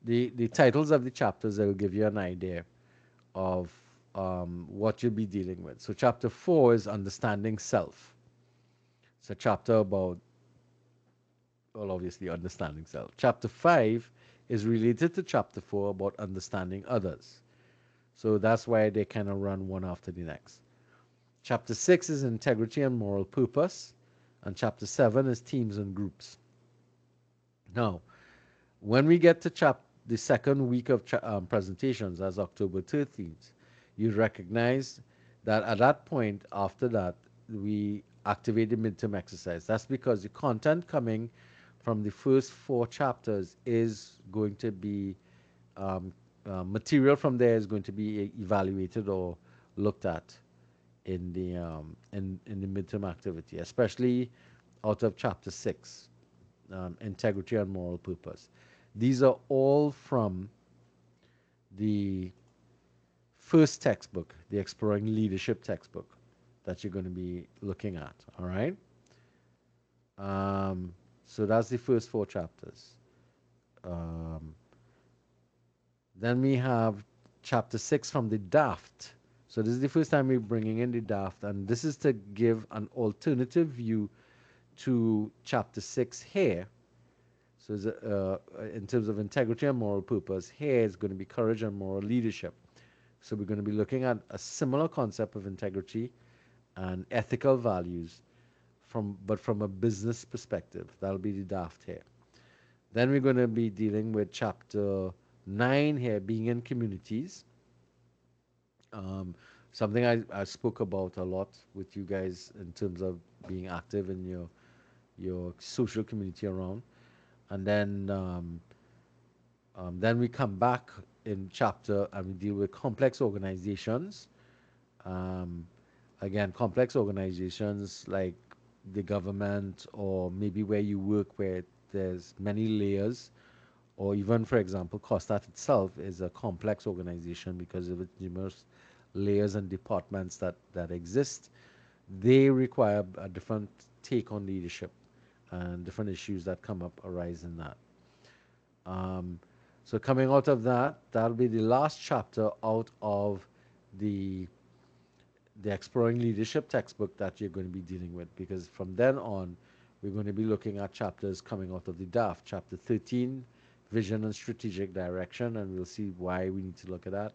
the titles of the chapters that will give you an idea of what you'll be dealing with. So chapter 4 is understanding self. It's a chapter about, well, obviously understanding self. Chapter 5 is related to chapter 4 about understanding others. So that's why they kind of run one after the next. Chapter 6 is integrity and moral purpose. And chapter 7 is teams and groups. Now, when we get to the second week of presentations, as October 13th, you recognize that at that point, after that, we activate the midterm exercise. That's because the content coming from the first 4 chapters is going to be material from there is going to be evaluated or looked at in the midterm activity, especially out of chapter 6, integrity and moral purpose. These are all from the first textbook, the Exploring Leadership textbook that you're going to be looking at. All right. So that's the first 4 chapters. Um, then we have chapter 6 from the DAFT. So this is the first time we're bringing in the DAFT, and this is to give an alternative view to chapter 6 here. So, in terms of integrity and moral purpose, here is going to be courage and moral leadership. So, we're going to be looking at a similar concept of integrity and ethical values from a business perspective. That'll be the draft here. Then we're going to be dealing with chapter 9 here, being in communities. Um, Something I spoke about a lot with you guys in terms of being active in your social community around. And then we come back in chapter and we deal with complex organizations. Um, Again, complex organizations like the government or maybe where you work where there's many layers, or even, for example, COSTAT itself is a complex organization because of its numerous layers and departments that exist. They require a different take on leadership and different issues that come up arise in that. Um, so coming out of that, that'll be the last chapter out of the the exploring leadership textbook that you're going to be dealing with, because from then on we're going to be looking at chapters coming out of the DAF, chapter 13, vision and strategic direction, and we'll see why we need to look at that.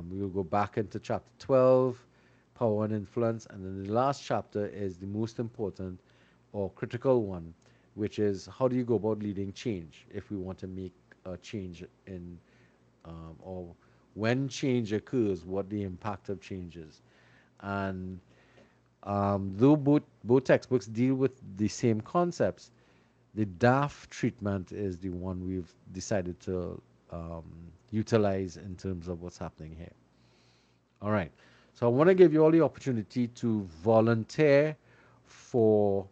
We will go back into chapter 12, power and influence, and then the last chapter is the most important or critical one, which is how do you go about leading change if we want to make a change in, or when change occurs, what the impact of change is. And though both textbooks deal with the same concepts, the DAF treatment is the one we've decided to utilize in terms of what's happening here. All right. So I want to give you all the opportunity to volunteer for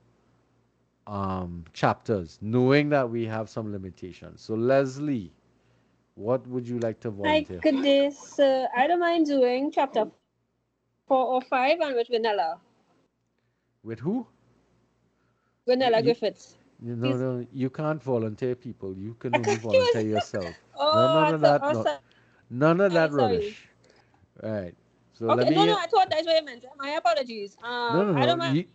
chapters, knowing that we have some limitations. So Leslie, what would you like to Hi, volunteer? goodness. I don't mind doing chapter 4 or 5 and with With who? Vanilla You, Griffiths. no, Please. no, you can't volunteer people. You can I only thought he volunteer was. yourself. No, Oh, none I of thought. that. Oh, No, sorry. none of that Sorry. rubbish. All right. So let Okay, no, me. no, I thought that's what I meant. My apologies. No, no, I don't no. mind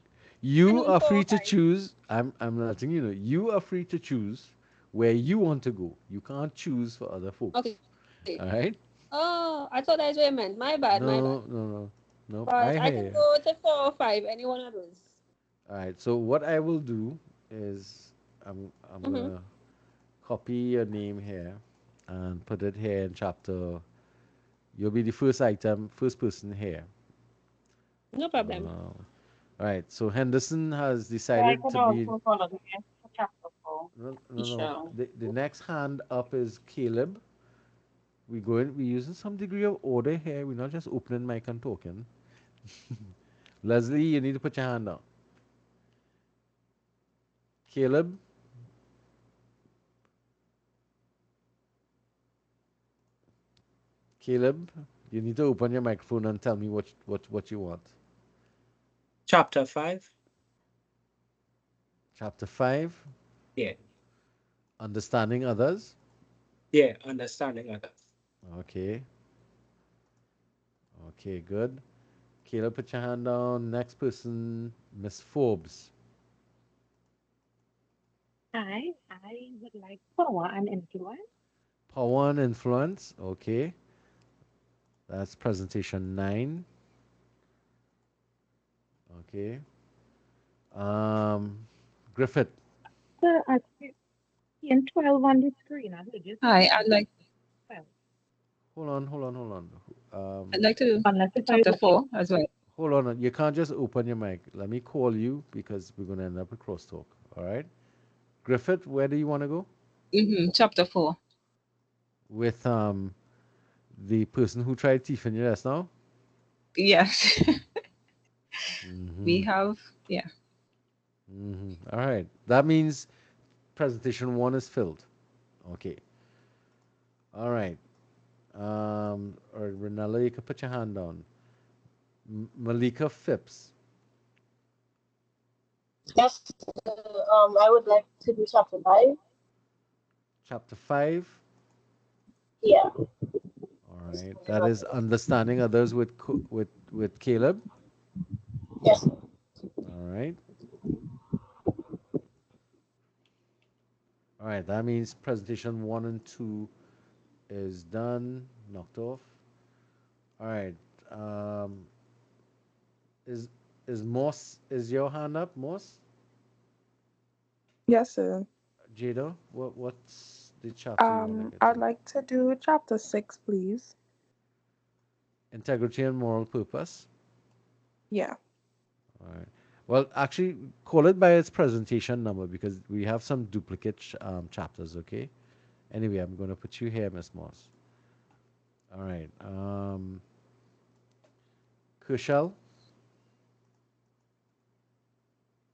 You doing are 4 free or to 5. choose. I'm letting you know. You are free to choose where you want to go. You can't choose for other folks. Okay. All right. Oh, I thought that's what I meant. My bad, my bad. No, no, no, no. But I I hear can you. go to 4 or 5, any one of those. All right. So what I will do is I'm Mm-hmm. gonna copy your name here and put it here in chapter. You'll be the first item, first person here. No problem. All right. So Henderson has So I decided could to be. also volunteer for chapter 4, No, no, no. Michelle. The next hand up is Caleb. We're using some degree of order here. We're not just opening mic and talking. Leslie, you need to put your hand up. Caleb, Caleb, you need to open your microphone and tell me what you want. Chapter 5. Chapter 5, Yeah. understanding others. Yeah. Understanding others. Okay, okay, good. Caleb, put your hand down. Next person, Miss Forbes. Hi, I would like power and influence. Power and influence. Okay, that's presentation 9. Okay. Um, Griffith. So I see in 12 on the screen. I heard you say Hi, I'd chapter like 12. Hold on. I'd like to do Unless if I chapter open. 4 as well. Hold on. You can't just open your mic. Let me call you because we're going to end up with crosstalk. All right. Griffith, where do you want to go? Chapter 4. With the person who tried teething you just now? Yes. We Mm-hmm. have, yeah. Mm-hmm. All right. That means presentation 1 is filled. Okay. All right. Or Renella, you can put your hand down. Malika Phipps. Yes, I would like to do chapter 5. Chapter 5. Yeah. All right. That is understanding others with Caleb. Yes. All right. All right, that means presentation one and two is done, knocked off. All right. Um, is is your hand up, Moss? Yes, sir. Jada, what's the chapter you want to get I'd to? like to do chapter 6, please. Integrity and moral purpose. Yeah. All right. Well, actually, call it by its presentation number because we have some duplicate chapters. Okay. Anyway, I'm going to put you here, Miss Moss. All right. Kushal.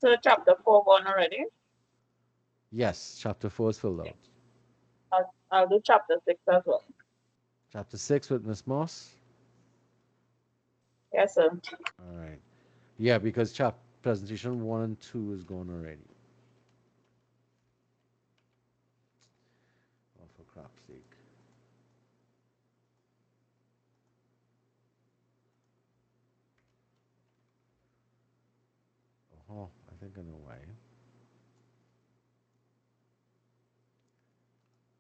So chapter 4 gone already. Yes, chapter four is filled out. I'll do chapter 6 as well. Chapter six with Miss Moss. Yes, sir. All right. Yeah, because chap presentation one and two is gone already. Oh, for crap's sake. Oh, I think I know why.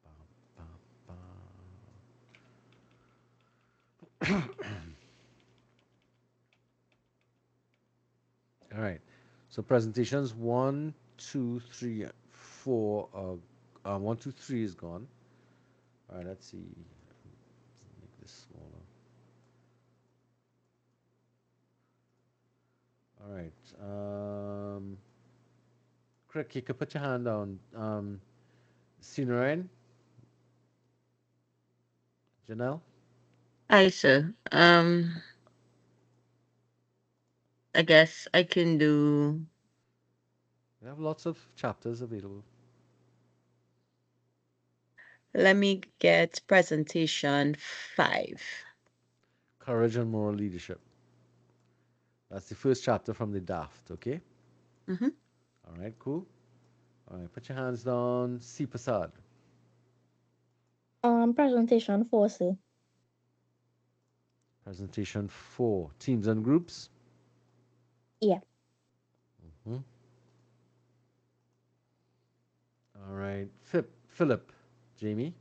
Bum, bum, bum. All right. So presentations one, two, three, four. One, two, three is gone. All right. Let's see. Make this smaller. All right. Crick, you could put your hand down. Sinarain, Janelle. Hi, sir. I guess I can do. We have lots of chapters available. Let me get presentation 5. Courage and moral leadership. That's the first chapter from the draft. Okay. Mm-hmm. All right. Cool. All right. Put your hands down. C. Prasad. Presentation 4C. Presentation four. Teams and groups. Yeah. Hmm. All right. Philip. Jamie.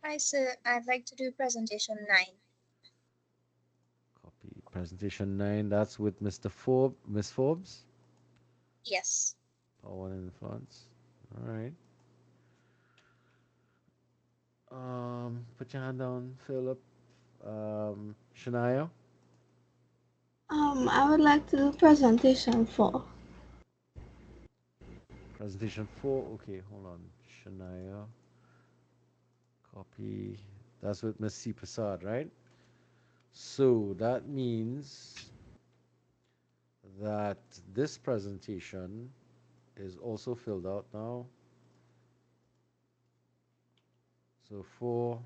Hi, sir. I'd like to do presentation 9. Copy. Presentation nine. That's with Mr. Forbes. Miss Forbes. Yes. Power and influence. All right. Put your hand down, Philip. Shania. I would like to do presentation 4. Presentation four. Okay, hold on. Shania. Copy. That's with Miss C. Prasad, right? So that means that this presentation is also filled out now. So four.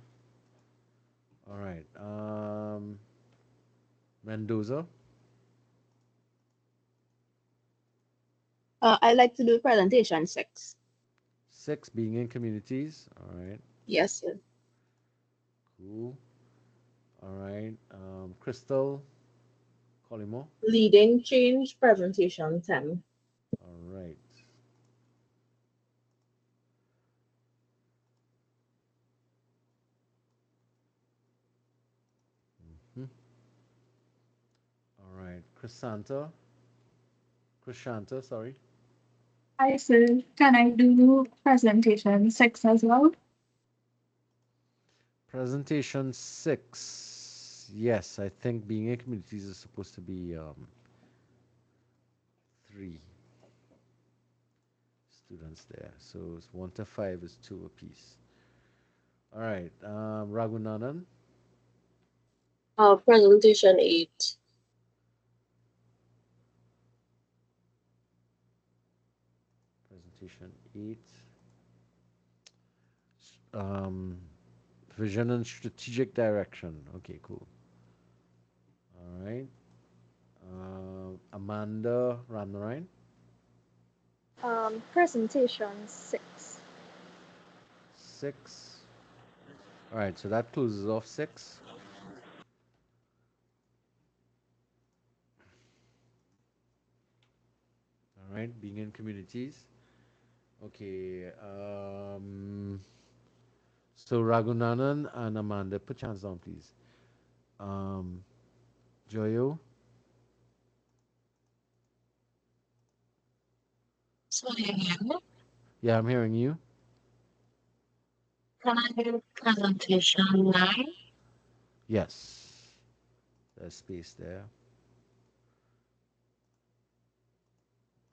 All right. Mendoza. I like to do presentation 6. Six. Being in communities. All right. Yes, sir. Cool. All right. Crystal. Colimo. Leading change presentation 10. All right. Hmm. All right. Krishanta, sorry. Hi, sir. Can I do presentation 6 as well? Presentation six. Yes, I think being in communities is supposed to be three students there. So it's one to five is two apiece. All right. Raghunanan. Presentation 8. Presentation eight. Um, vision and strategic direction. Okay, cool. All right. Amanda Ramnarain. Presentation 6. Six. All right, so that closes off six. All right, being in communities. Okay. So Ragunanan and Amanda, put your hands down, please. Um, Joyo. So again, Yeah, I'm hearing you. can I do presentation 9? Yes. There's space there.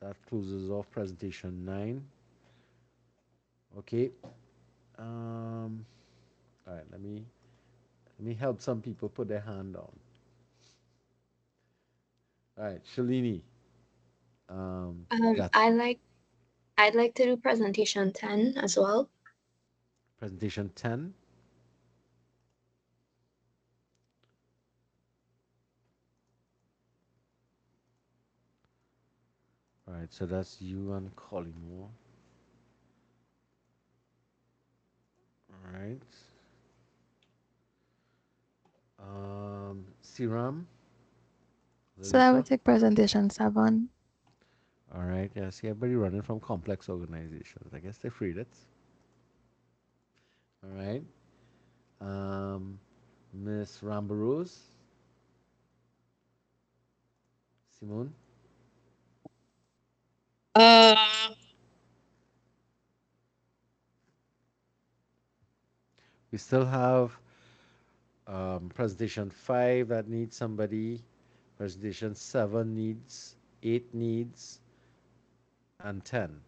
That closes off presentation 9. Okay. All right. Let me help some people put their hand down. All right, Shalini. That's I'd like to do presentation 10 as well. presentation 10. All right, so that's you and Collymore. All right. Siram, So I will Lalisa. take presentation 7. All right, yeah, see everybody running from complex organizations. I guess they're afraid it. All right. Um, Miss Rambarose, Simone. Uh, We still have presentation 5 that needs somebody. Presentation 7 needs, 8 needs, and 10.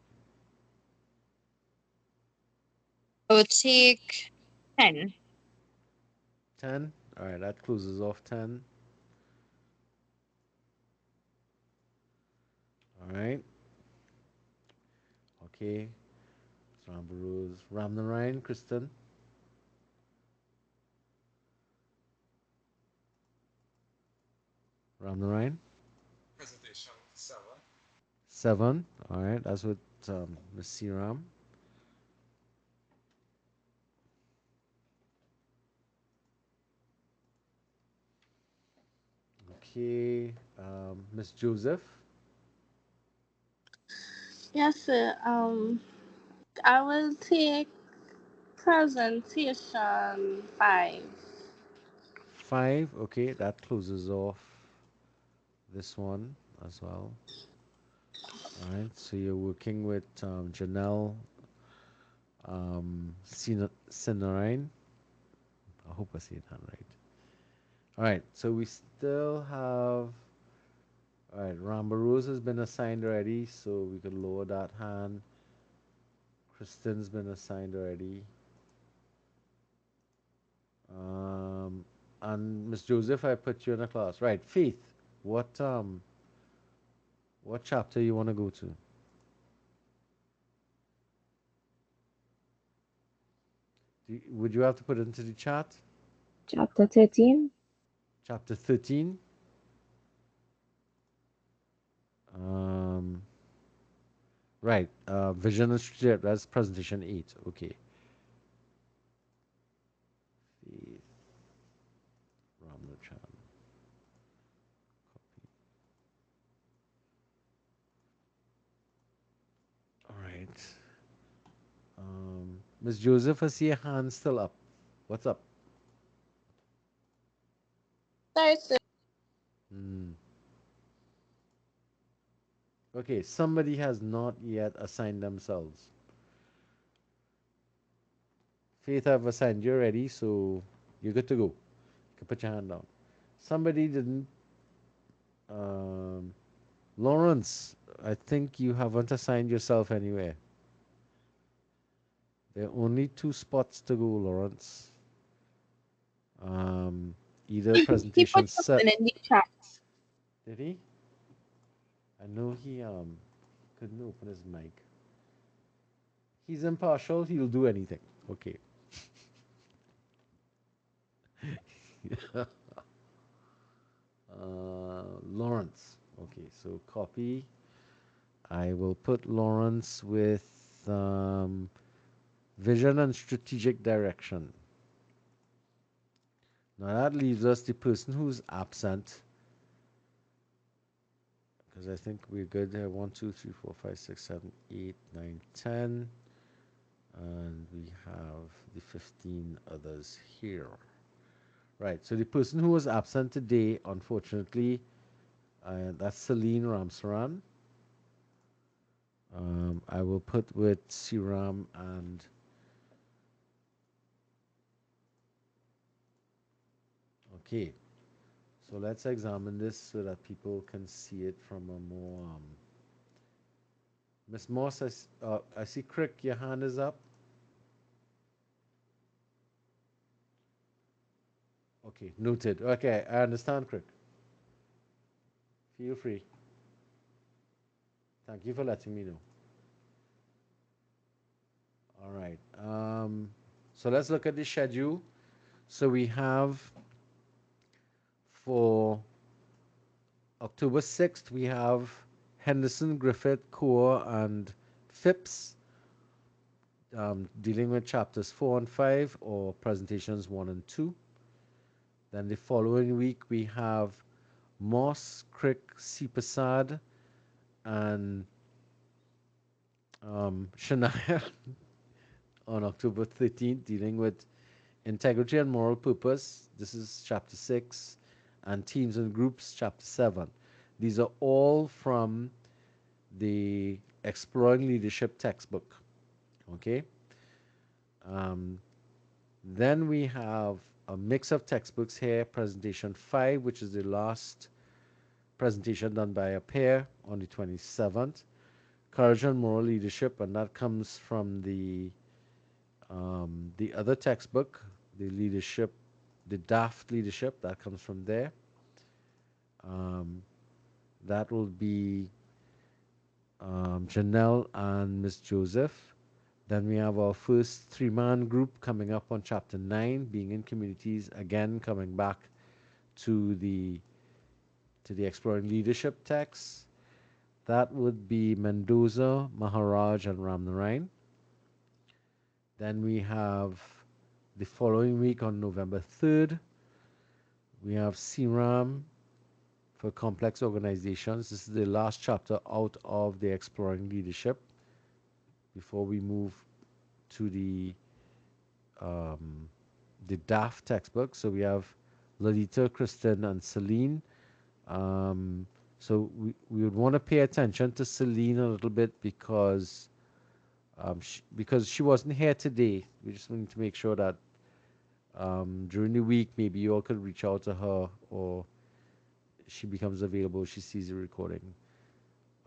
I would take 10. 10. All right, that closes off 10. All right. Okay. Rambarose, Ramnarayan, Kristen. Ramnarayan. Presentation 7. 7. All right, that's with Miss Siram. Okay. Miss Joseph. Yes, sir. I will take presentation 5. 5. Okay, that closes off this one as well. All right, so you're working with Janelle Sinarine. I hope I say that right. All right, so we still have. All right, Rambarose has been assigned already, so we could lower that hand. Kristen's been assigned already. Um, and Miss Joseph, I put you in a class. Right, Faith. What chapter you want to go to? Would you have to put it into the chat? Chapter 13. Chapter 13. Um, right. Vision and strategy. That's presentation 8. Okay. Faith Ramlachan. All right. Miss Joseph, I see your hand still up. What's up? Sorry, sir. Hmm. Okay, somebody has not yet assigned themselves. Faith, I've assigned you already, so you're good to go. You can put your hand down. Somebody didn't. Um, Lawrence, I think you haven't assigned yourself anywhere. There are only 2 spots to go, Lawrence. Either He put presentation set. something in the chat. Did he? I know he couldn't open his mic. He's impartial. He'll do anything. Okay. Lawrence. Okay, so copy. I will put Lawrence with vision and strategic direction. Now that leaves us the person who's absent. because I think we're good there. 1, 2, 3, 4, 5, 6, 7, 8, 9, 10. And we have the 15 others here. Right, so the person who was absent today, unfortunately, that's Celine Ramsaran. I will put with Siram and okay. So let's examine this so that people can see it from a more. Miss Moss, I see Crick, your hand is up. Okay, noted. Okay, I understand, Crick. Feel free. Thank you for letting me know. All right. So let's look at the schedule. So we have for October 6th, we have Henderson, Griffith, Core, and Phipps dealing with chapters 4 and 5 or presentations 1 and 2. Then the following week, we have Moss, Crick, Sipasad, and Shania on October 13th, dealing with integrity and moral purpose. This is chapter 6, and teams and groups, chapter 7. These are all from the Exploring Leadership textbook. Okay. Then we have a mix of textbooks here. Presentation 5, which is the last presentation done by a pair on the 27th. Courage and Moral Leadership, and that comes from the other textbook, the leadership, the DAFT leadership, that comes from there. That will be Janelle and Miss Joseph. Then we have our first three-man group coming up on chapter 9, being in communities, again coming back to the Exploring Leadership text. That would be Mendoza, Maharaj, and Ramnarayan. Then we have the following week on November 3rd, we have CRAM for complex organizations. This is the last chapter out of the Exploring Leadership before we move to the DAF textbook. So we have Lalita, Kristen, and Celine. So we would want to pay attention to Celine a little bit because she wasn't here today. We just need to make sure that during the week maybe you all could reach out to her, or she becomes available, she sees the recording.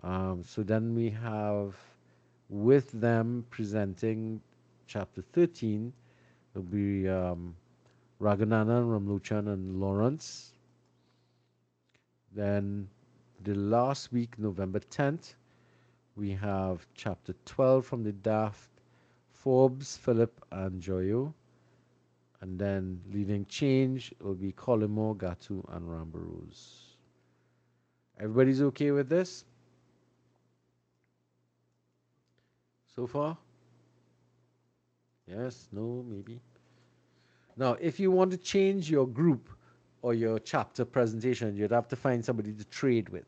So then we have, with them presenting chapter 13, it'll be Raghunandan, Ramluchan, and Lawrence. Then the last week, November 10th, we have chapter 12 from the DAFT, Forbes, Philip, and Joyo. And then leading change will be Colimo, Gatu, and Rambarose. Everybody's okay with this so far? Yes, no, maybe. Now, if you want to change your group or your chapter presentation, you'd have to find somebody to trade with.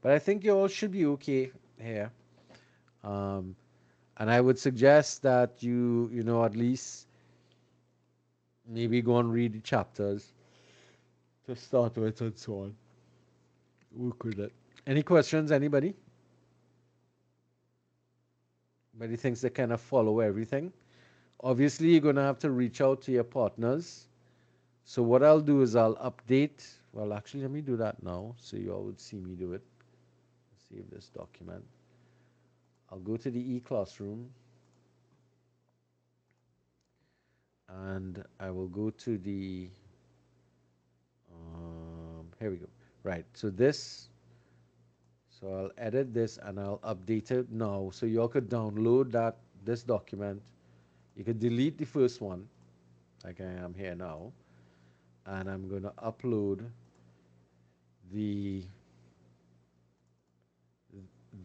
But I think you all should be okay here. And I would suggest that you know, at least maybe go and read the chapters to start with and so on. Work with it. Any questions, anybody? Anybody thinks they kind of follow everything? Obviously, you're going to have to reach out to your partners. So what I'll do is I'll update. Well, actually, let me do that now so you all would see me do it. Save this document. I'll go to the e-classroom. And I will go to the, here we go. Right, so I'll edit this and I'll update it now. So you all could download this document. You could delete the first one, like I am here now. And I'm going to upload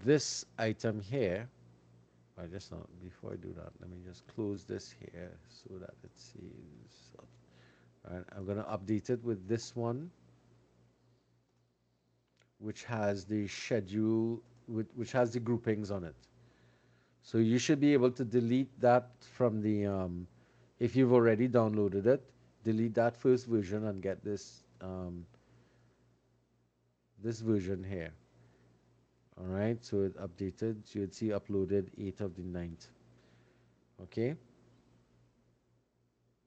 this item here. I just not before I do that, let me just close this here so that it saves. All right, I'm going to update it with this one. which has the schedule, which has the groupings on it. So you should be able to delete that from the, if you've already downloaded it, delete that first version and get this version here. All right, so it updated. So you'd see uploaded 8th of the ninth. Okay,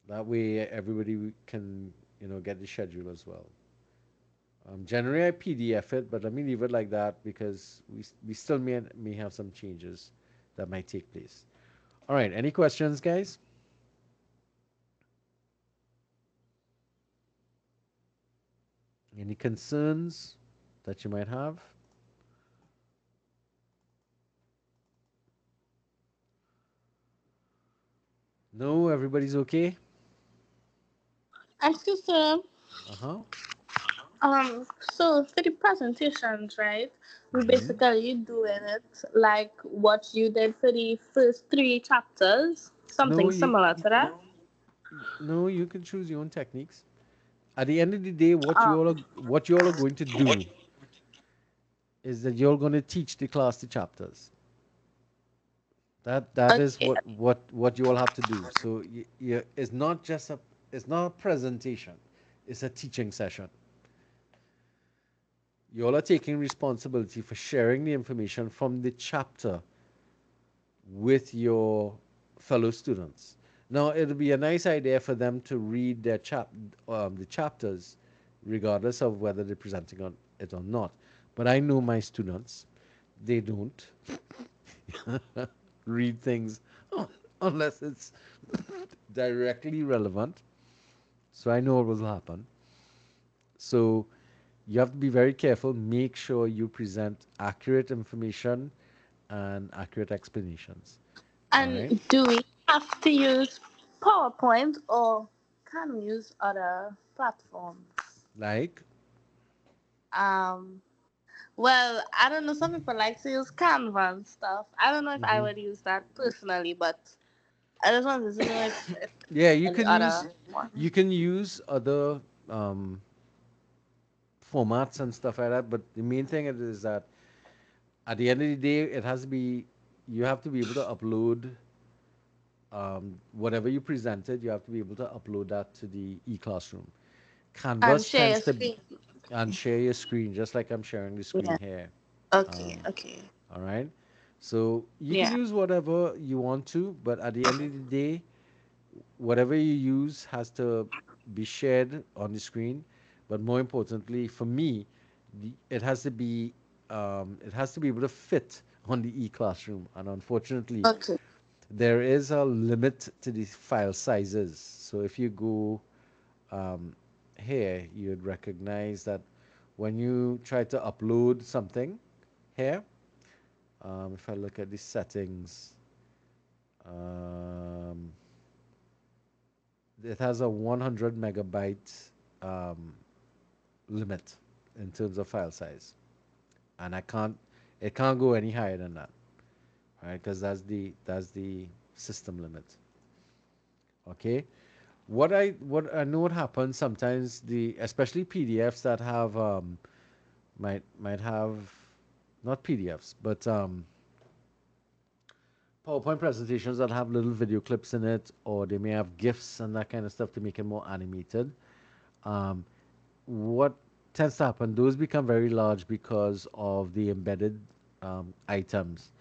that way everybody can get the schedule as well. Generally I PDF it, but let me leave it like that because we still may have some changes that might take place. All right, any questions, guys? Any concerns that you might have? No, everybody's okay? Excuse me. Uh-huh. So for the presentations, right? We Hmm. basically doing it like what you did for the first three chapters, No, something similar to that. no, you can choose your own techniques. At the end of the day, Um, what you all are going to do is that you're going to teach the class the chapters. That is okay, what you all have to do. So it's not just a presentation. It's a teaching session. You all are taking responsibility for sharing the information from the chapter with your fellow students. Now, it'll be a nice idea for them to read the chapters, regardless of whether they're presenting on it or not. But I know my students, they don't read things unless it's directly relevant. So I know what will happen. So you have to be very careful. Make sure you present accurate information and accurate explanations. All right. and do we have to use PowerPoint or can we use other platforms? Like, Um, well, I don't know. Some people like to use Canva and stuff. I don't know if I hmm would use that personally, but I just wanted to know if yeah, any other you one. can use other formats and stuff like that. But the main thing is that at the end of the day, you have to be able to upload whatever you presented. You have to be able to upload that to the e-classroom. And Canvas share tends your to screen. and share your screen just like I'm sharing the screen Yeah. here. Okay. Um, Okay. all right. So you can Yeah. use whatever you want to, but at the end of the day, whatever you use has to be shared on the screen. But more importantly, for me, it has to be able to fit on the e-classroom. And unfortunately, Okay. there is a limit to the file sizes. So if you go um, here, you'd recognize that when you try to upload something here, if I look at the settings, um, it has a 100 megabyte um, limit in terms of file size, and it can't go any higher than that, right? Because that's the system limit. Okay. What I know what happens sometimes, the especially PDFs that have might have not PDFs but PowerPoint presentations that have little video clips in it, or they may have GIFs and that kind of stuff to make it more animated. Um, what tends to happen, those become very large because of the embedded items.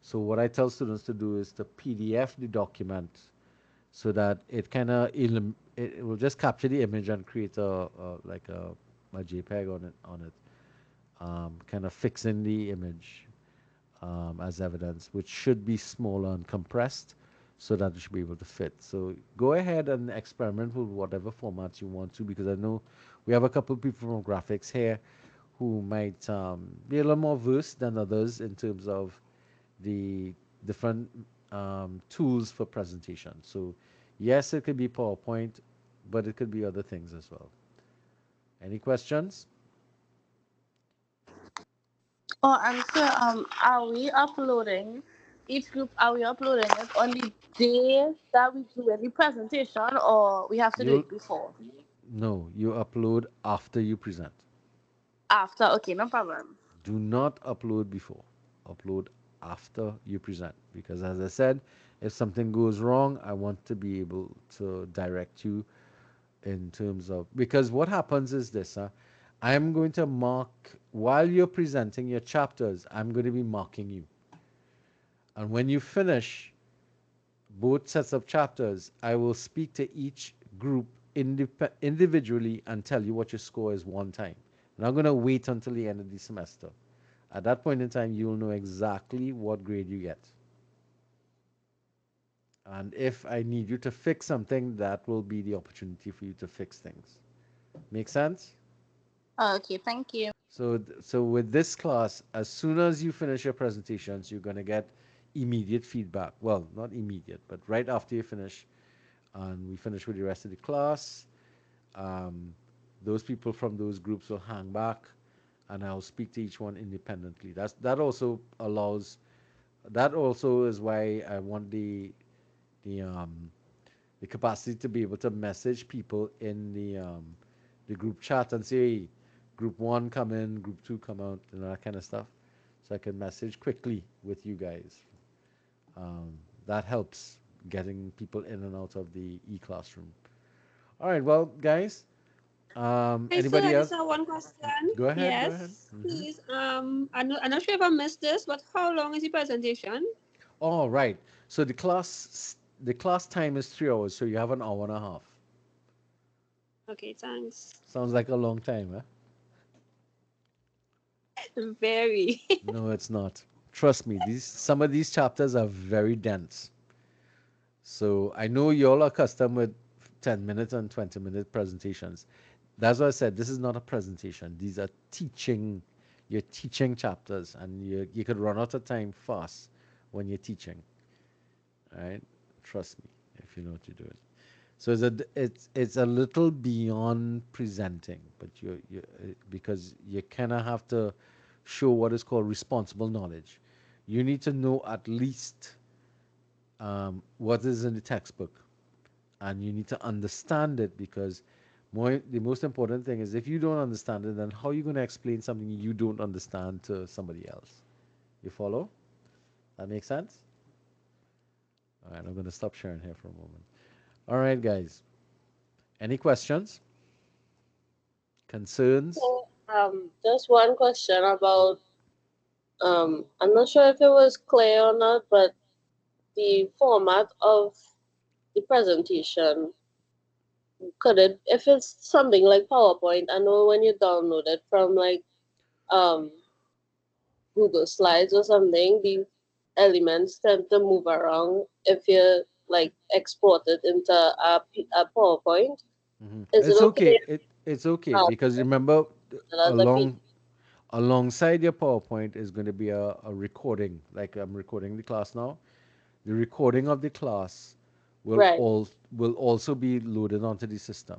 So what I tell students to do is to PDF the document so that it will just capture the image and create a JPEG on it, kind of fixing the image as evidence, which should be smaller and compressed so that it should be able to fit. So go ahead and experiment with whatever formats you want to, because I know we have a couple of people from graphics here who might be a little more versed than others in terms of the different tools for presentation. So yes, it could be PowerPoint, but it could be other things as well. Any questions? Oh, and so are we uploading each group? Are we uploading it on the day that we do any presentation, or we have to do You'll it before? No, you upload after you present. After, okay, no problem. Do not upload before. Upload after you present. Because as I said, if something goes wrong, I want to be able to direct you in terms of, because what happens is this, I'm going to mark while you're presenting your chapters, I'm going to be marking you. And when you finish both sets of chapters, I will speak to each group individually and tell you what your score is one time. I'm not going to wait until the end of the semester. At that point in time, you will know exactly what grade you get. And if I need you to fix something, that will be the opportunity for you to fix things. Make sense? Okay, thank you. So with this class, as soon as you finish your presentations, you're going to get immediate feedback. Well, not immediate, but right after you finish, and we finish with the rest of the class, um, those people from those groups will hang back, and I'll speak to each one independently. That also is why I want the um, the capacity to be able to message people in the group chat and say, hey, group one come in, group two come out, and that kind of stuff. So I can message quickly with you guys. Um, that helps getting people in and out of the e-classroom. All right, well, guys, Hey, sir, anybody I just else? have one question. Go ahead, go ahead. Yes, please. I'm not sure if I missed this, but how long is the presentation? All right. So the class time is 3 hours, so you have an hour and a half. Okay, thanks. Sounds like a long time, huh? Very. No, it's not. Trust me, these some of these chapters are very dense. So I know you're accustomed with 10-minute and 20-minute presentations. That's why I said this is not a presentation. These are teaching. You're teaching chapters, and you could run out of time fast when you're teaching. All right? Trust me if you know what you're doing. So it's a little beyond presenting, but you because you kind of have to show what is called responsible knowledge. You need to know at least what is in the textbook, and you need to understand it because the most important thing is if you don't understand it, then how are you going to explain something you don't understand to somebody else? You follow? That makes sense? All right, I'm going to stop sharing here for a moment. All right, guys. Any questions? Concerns? So, just one question about, I'm not sure if it was clear or not, but the format of the presentation, could it, if it's something like PowerPoint, I know when you download it from like, um, Google Slides or something, the elements tend to move around if you like export it into a PowerPoint. Is it It's okay okay. It's okay now because remember, as a PDF? alongside your PowerPoint is going to be a recording. Like I'm recording the class now. The recording of the class Right. will also be loaded onto the system.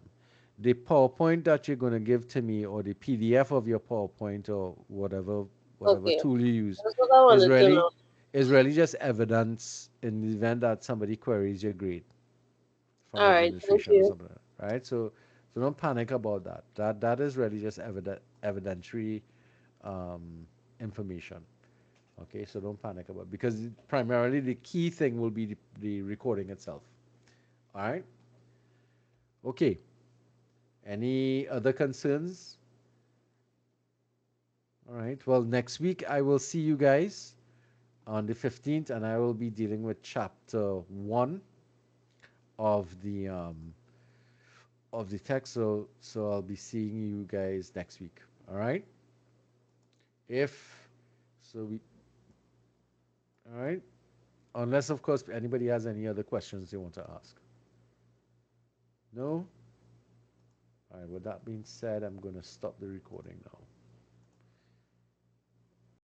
The PowerPoint that you're going to give to me, or the PDF of your PowerPoint, or whatever Okay. tool you use, That's what I is wanted to really know. is really just evidence in the event that somebody queries your grade from All right. Thank administration or you. something, right? So don't panic about that. That is really just evidentiary um, information. Okay, so don't panic about it because primarily the key thing will be the recording itself. All right. Okay. Any other concerns? All right. Well, next week I will see you guys on the 15th, and I will be dealing with chapter 1 of the text. So I'll be seeing you guys next week. All right. If so, we all right. Unless of course anybody has any other questions they want to ask. No. All right. With that being said, I'm going to stop the recording now.